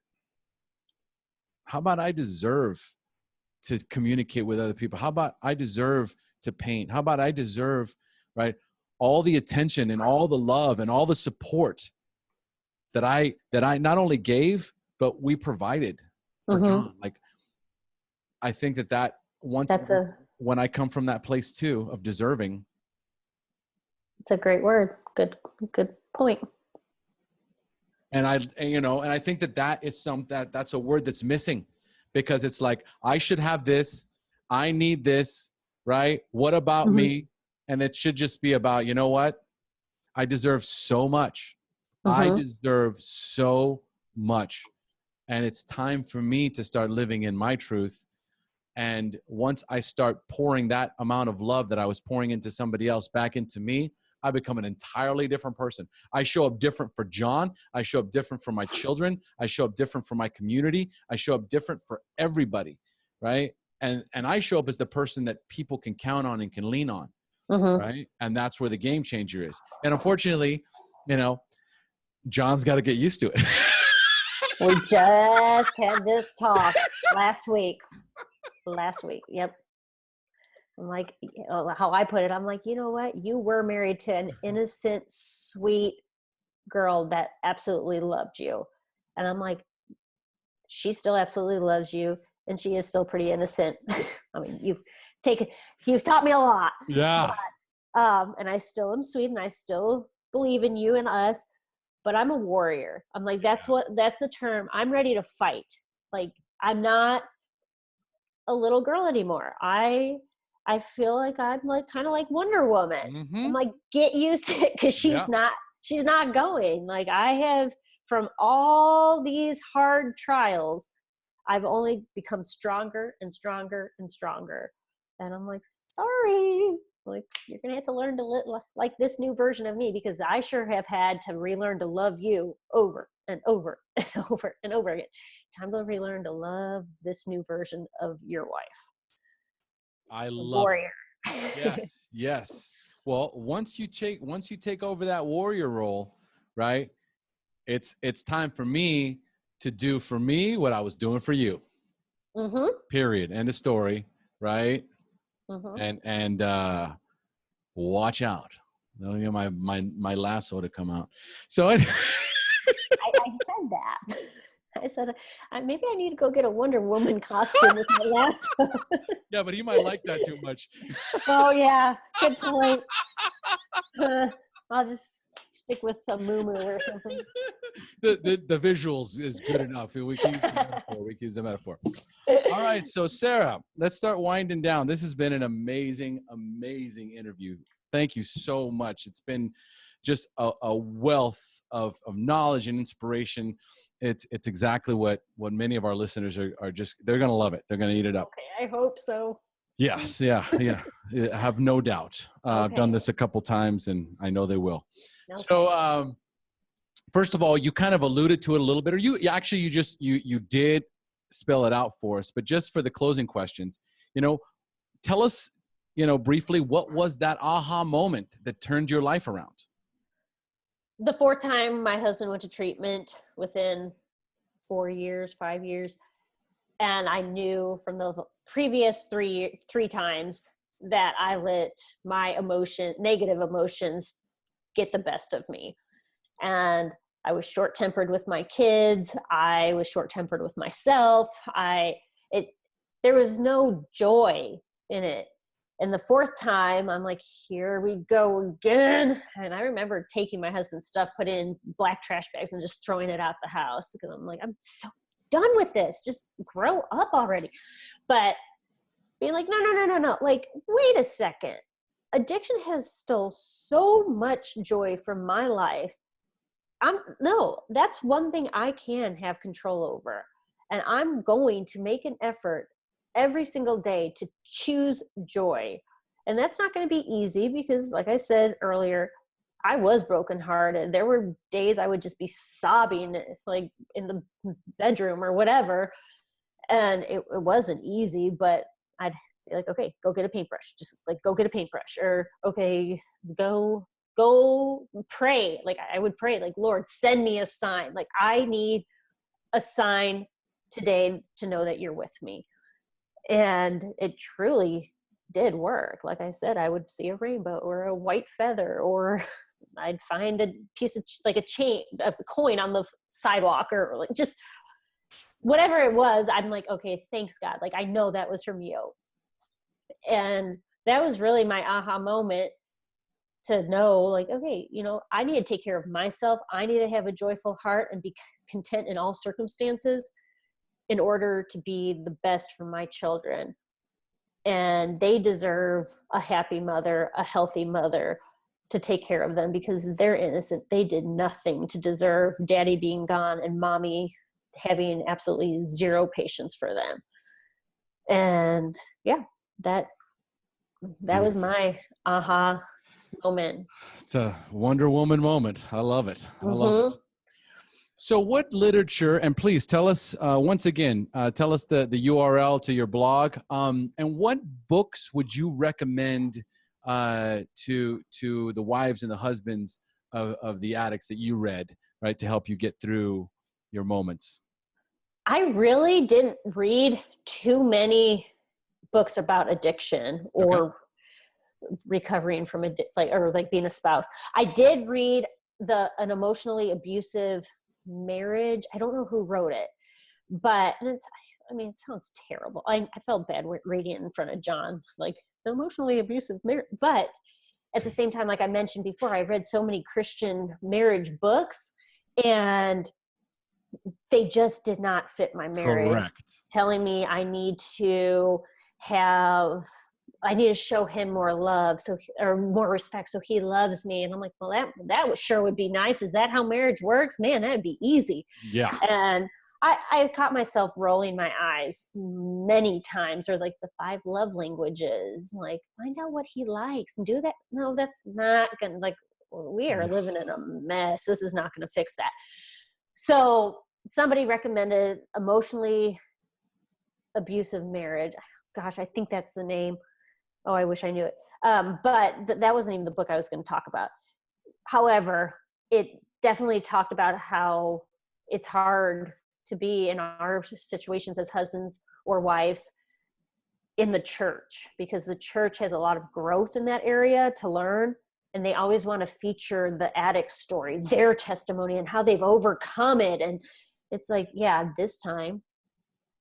How about I deserve to communicate with other people? How about I deserve to paint? How about I deserve, right, all the attention and all the love and all the support that I not only gave, but we provided for John. Like, I think that when I come from that place too of deserving. It's a great word. Good point. And I think that is that's a word that's missing, because it's like, I should have this. I need this, right? What about me? And it should just be about, you know what? I deserve so much. I deserve so much. And it's time for me to start living in my truth. And once I start pouring that amount of love that I was pouring into somebody else back into me, I become an entirely different person. I show up different for John. I show up different for my children. I show up different for my community. I show up different for everybody, right? And I show up as the person that people can count on and can lean on, right? And that's where the game changer is. And unfortunately, you know, John's got to get used to it. We just had this talk last week. Yep. I'm like, how I put it, I'm like, you know what? You were married to an innocent, sweet girl that absolutely loved you. And I'm like, she still absolutely loves you. And she is still pretty innocent. I mean, you've taught me a lot. Yeah. But, and I still am sweet and I still believe in you and us, but I'm a warrior. I'm like, that's the term. I'm ready to fight. Like, I'm not a little girl anymore. I feel like I'm like kind of like Wonder Woman. I'm like, get used to it, because she's not going. Like, I have from all these hard trials, I've only become stronger and stronger and stronger. And I'm like, sorry, like, you're going to have to learn to live like this new version of me, because I sure have had to relearn to love you over and over and over and over again. Time to relearn to love this new version of your wife. I love warrior. it. Yes, yes. Well, once you take over that warrior role, right? It's time for me to do for me what I was doing for you. Mm-hmm. Period. End of story. Right. Mm-hmm. And watch out. Don't get my lasso to come out. So I said that. I said, maybe I need to go get a Wonder Woman costume with my lasso. Yeah, but he might like that too much. Oh yeah, good point. I'll just stick with some moo or something. The visuals is good enough. We can use the metaphor. All right, so Sarah, let's start winding down. This has been an amazing interview. Thank you so much. It's been just a wealth of knowledge and inspiration. It's exactly what many of our listeners are just, they're going to love it. They're going to eat it up. Okay, I hope so. Yes. Yeah. I have no doubt. I've done this a couple times and I know they will. Okay. So, first of all, you kind of alluded to it a little bit, or you did spell it out for us, but just for the closing questions, tell us, briefly, what was that aha moment that turned your life around? The fourth time my husband went to treatment within 5 years. And I knew from the previous three times that I let my negative emotions get the best of me. And I was short-tempered with my kids. I was short-tempered with myself. There was no joy in it. And the fourth time, I'm like, here we go again. And I remember taking my husband's stuff, put it in black trash bags, and just throwing it out the house, because I'm like, I'm so done with this. Just grow up already. But being like, no. Like, wait a second. Addiction has stole so much joy from my life. That's one thing I can have control over. And I'm going to make an effort every single day to choose joy. And that's not going to be easy because, like I said earlier, I was brokenhearted. There were days I would just be sobbing, like in the bedroom or whatever. And it wasn't easy, but I'd be like, okay, go get a paintbrush. Just like, go get a paintbrush. Or, okay, go pray. Like, I would pray, like, Lord, send me a sign. Like, I need a sign today to know that you're with me. And it truly did work. Like I said, I would see a rainbow or a white feather, or I'd find a piece of like a coin on the sidewalk, or like just whatever it was. I'm like, okay, thanks God. Like, I know that was from you. And that was really my aha moment to know, like, okay, I need to take care of myself. I need to have a joyful heart and be content in all circumstances in order to be the best for my children. And they deserve a happy mother, a healthy mother to take care of them, because they're innocent. They did nothing to deserve daddy being gone and mommy having absolutely zero patience for them. And yeah, that was my aha moment. It's a Wonder Woman moment. I love it. I love it. So what literature, and please tell us, once again, tell us the URL to your blog, and what books would you recommend to the wives and the husbands of the addicts that you read, right, to help you get through your moments? I really didn't read too many books about addiction or recovering from being a spouse. I did read an emotionally abusive marriage. I don't know who wrote it, but it sounds terrible. I felt bad reading it in front of John, like the emotionally abusive marriage. But at the same time, like I mentioned before, I've read so many Christian marriage books, and they just did not fit my marriage. Correct. Telling me I need to have I need to show him more love, or more respect, so he loves me. And I'm like, well, that sure would be nice. Is that how marriage works? Man, that would be easy. Yeah. And I caught myself rolling my eyes many times, or like the 5 love languages, like find out what he likes and do that. No, that's not gonna, like, we are living in a mess. This is not going to fix that. So somebody recommended Emotionally Abusive Marriage. Gosh, I think that's the name. Oh, I wish I knew it. But that wasn't even the book I was going to talk about. However, it definitely talked about how it's hard to be in our situations as husbands or wives in the church, because the church has a lot of growth in that area to learn. And they always want to feature the addict story, their testimony, and how they've overcome it. And it's like, yeah, this time,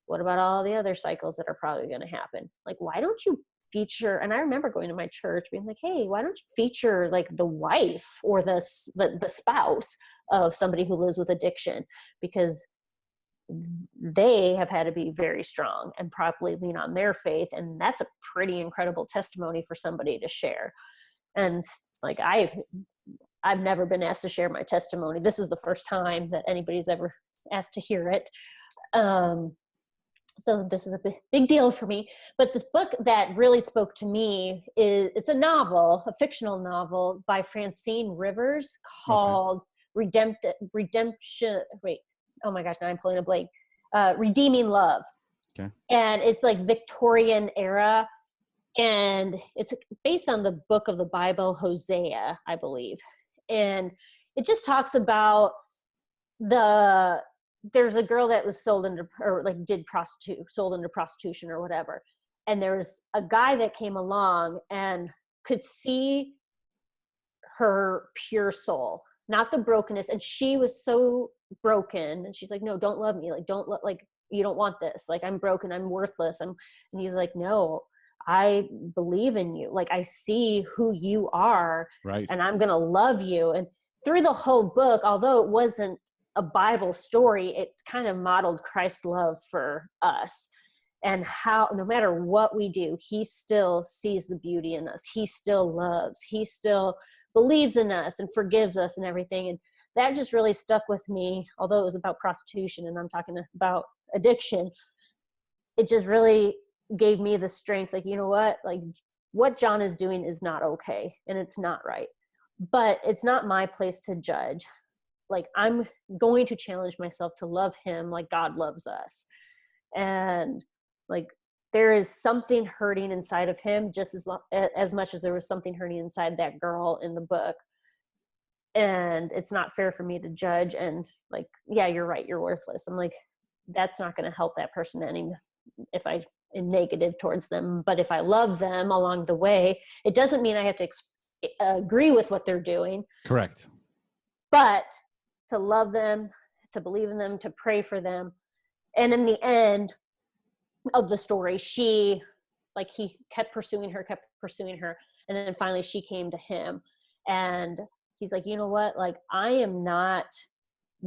what about all the other cycles that are probably going to happen? Like, why don't you feature? And I remember going to my church being like, hey, why don't you feature like the wife or the spouse of somebody who lives with addiction? Because they have had to be very strong and probably lean on their faith. And that's a pretty incredible testimony for somebody to share. And like, I've never been asked to share my testimony. This is the first time that anybody's ever asked to hear it. So this is a big deal for me. But this book that really spoke to me it's a novel, a fictional novel by Francine Rivers called Redemption. Wait, oh my gosh, now I'm pulling a blank. Redeeming Love. Okay. And it's like Victorian era. And it's based on the book of the Bible, Hosea, I believe. And it just talks about there's a girl that was sold into prostitution or whatever. And there was a guy that came along and could see her pure soul, not the brokenness. And she was so broken. And she's like, no, don't love me. Like, you don't want this. Like, I'm broken. I'm worthless. And he's like, no, I believe in you. Like, I see who you are, right, and I'm going to love you. And through the whole book, although it wasn't a Bible story, it kind of modeled Christ's love for us, and how no matter what we do, he still sees the beauty in us. He still loves. He still believes in us and forgives us and everything. And that just really stuck with me, although it was about prostitution and I'm talking about addiction. It just really gave me the strength, like, you know what, like what John is doing is not okay and it's not right, but it's not my place to judge. Like, I'm going to challenge myself to love him like God loves us. And like, there is something hurting inside of him just as much as there was something hurting inside that girl in the book. And it's not fair for me to judge and like, yeah, you're right, you're worthless. I'm like, that's not going to help that person any if I am negative towards them. But if I love them along the way, it doesn't mean I have to agree with what they're doing. Correct. But to love them, to believe in them, to pray for them. And in the end of the story, he kept pursuing her. And then finally she came to him and he's like, you know what? Like, I am not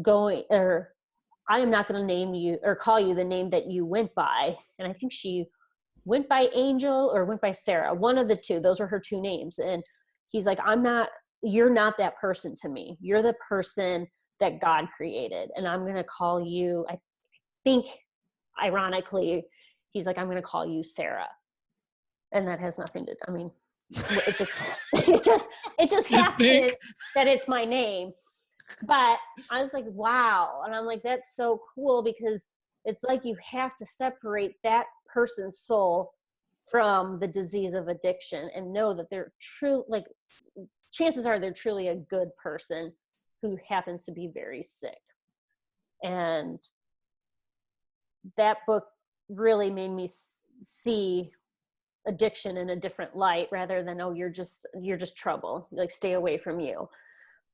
going to name you or call you the name that you went by. And I think she went by Angel or went by Sarah, one of the two. Those were her two names. And he's like, you're not that person to me. You're the person that God created. And I'm going to call you, I think, ironically, he's like, I'm going to call you Sarah. And that has nothing to, I mean, it just happened that it's my name. But I was like, wow. And I'm like, that's so cool, because it's like you have to separate that person's soul from the disease of addiction and know that they're true. Like, chances are they're truly a good person who happens to be very sick. And that book really made me see addiction in a different light, rather than, oh, you're just trouble, like, stay away from you,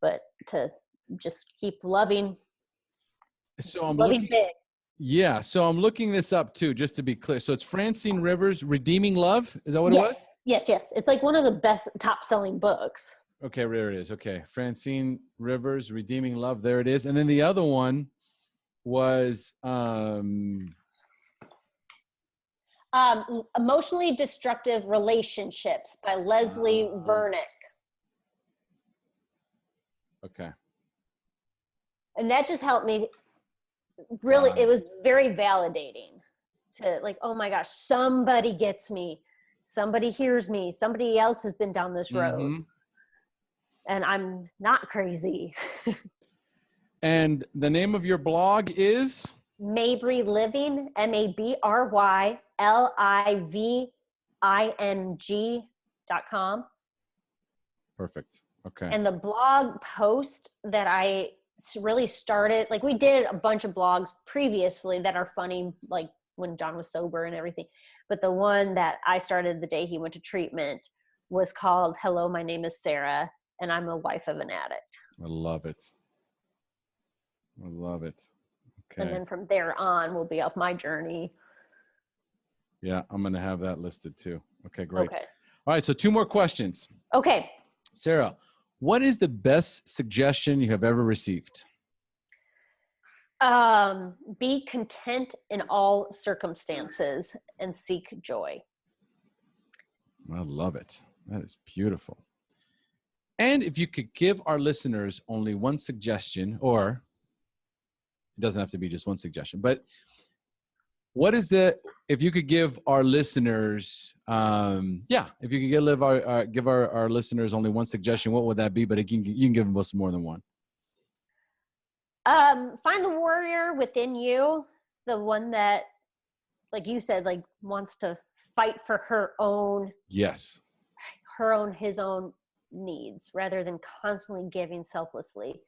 but to just keep loving. So I'm loving looking big. Yeah, so I'm looking this up too, just to be clear. So it's Francine Rivers, Redeeming Love. Is that what it was? Yes. It's like one of the best top-selling books. Okay, there it is. Okay, Francine Rivers, Redeeming Love. There it is. And then the other one was Emotionally Destructive Relationships by Leslie Vernick. Okay. And that just helped me really, it was very validating to like, oh my gosh, somebody gets me. Somebody hears me. Somebody else has been down this road. And I'm not crazy. And the name of your blog is? Mabry Living, MaBryliving.com. Perfect. Okay. And the blog post that I really started, like we did a bunch of blogs previously that are funny, like when John was sober and everything. But the one that I started the day he went to treatment was called Hello, My Name is Sarah, and I'm a wife of an addict. I love it. I love it. Okay. And then from there on, we'll be up my journey. Yeah, I'm going to have that listed too. Okay, great. Okay. All right, so 2 more questions. Okay. Sarah, what is the best suggestion you have ever received? Be content in all circumstances and seek joy. I love it. That is beautiful. And if you could give our listeners only one suggestion, or it doesn't have to be just one suggestion, but what is if you could give our listeners, if you could give our listeners only one suggestion, what would that be? But you can give them us more than one. Find the warrior within you, the one that, like you said, like wants to fight for his own needs rather than constantly giving selflessly.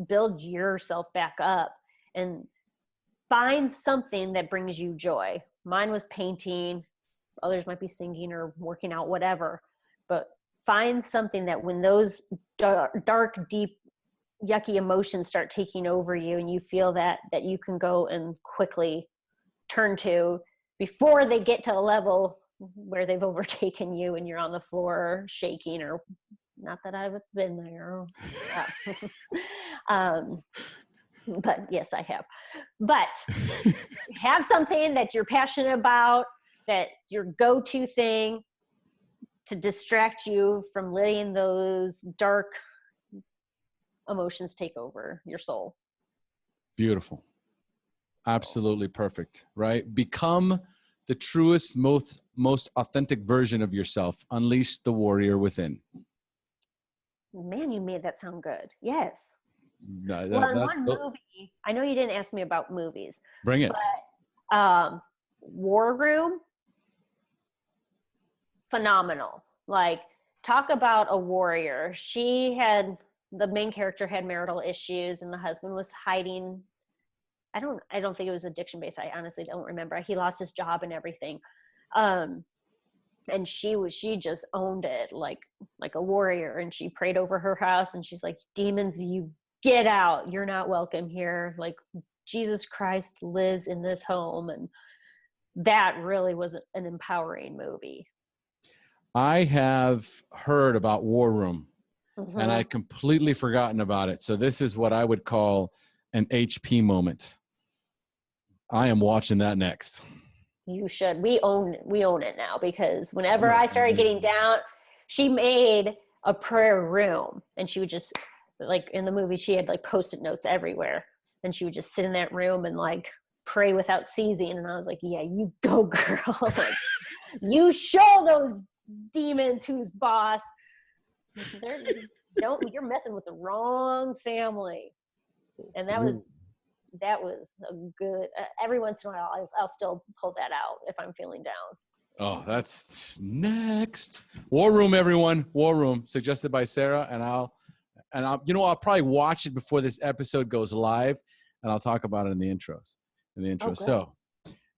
Build yourself back up and find something that brings you joy. Mine was painting. Others might be singing or working out, whatever. But find something that when those dark, deep, yucky emotions start taking over you and you feel that you can go and quickly turn to before they get to a level where they've overtaken you and you're on the floor shaking, or not that I've been there. But yes, I have. But have something that you're passionate about, that your go-to thing to distract you from letting those dark emotions take over your soul. Beautiful. Absolutely perfect, right? Become the truest, most authentic version of yourself. Unleash the warrior within. Man, you made that sound good. Yes. One movie, I know you didn't ask me about movies. Bring it. But War Room, phenomenal. Like, talk about a warrior. The main character had marital issues and the husband was hiding. I don't think it was addiction based. I honestly don't remember. He lost his job and everything. And she just owned it like a warrior, and she prayed over her house and she's like, demons, you get out. You're not welcome here. Like, Jesus Christ lives in this home. And that really was an empowering movie. I have heard about War Room. And I'd completely forgotten about it. So this is what I would call an HP moment. I am watching that next. You should. We own it now, because whenever I started getting down, she made a prayer room, and she would just, like in the movie, she had like Post-it notes everywhere, and she would just sit in that room and like pray without ceasing. And I was like, yeah, you go, girl. Like, you show those demons who's boss. You're messing with the wrong family. And that was a good, every once in a while I'll still pull that out if I'm feeling down. Oh, that's next. War Room, everyone. War Room, suggested by Sarah. And I'll probably watch it before this episode goes live, and I'll talk about it in the intro. So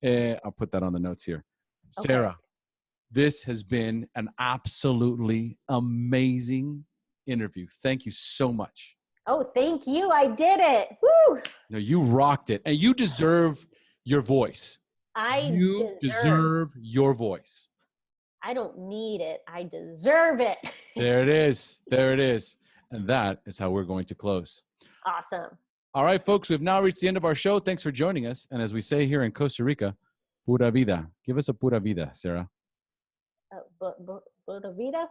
I'll put that on the notes here. Okay. Sarah, this has been an absolutely amazing interview. Thank you so much. Oh, thank you. I did it. Woo! No, you rocked it. And you deserve your voice. You deserve your voice. I don't need it. I deserve it. There it is. There it is. And that is how we're going to close. Awesome. All right, folks, we've now reached the end of our show. Thanks for joining us. And as we say here in Costa Rica, Pura vida. Give us a pura vida, Sarah. Buddha Vida?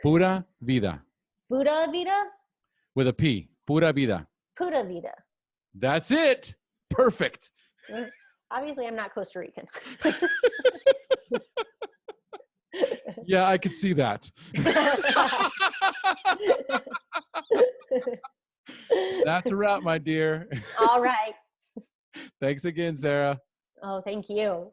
Pura vida. Buddha Vida? With a P. Pura vida. Pura Vida. That's it. Perfect. Obviously, I'm not Costa Rican. Yeah, I could see that. That's a wrap, my dear. All right. Thanks again, Sarah. Oh, thank you.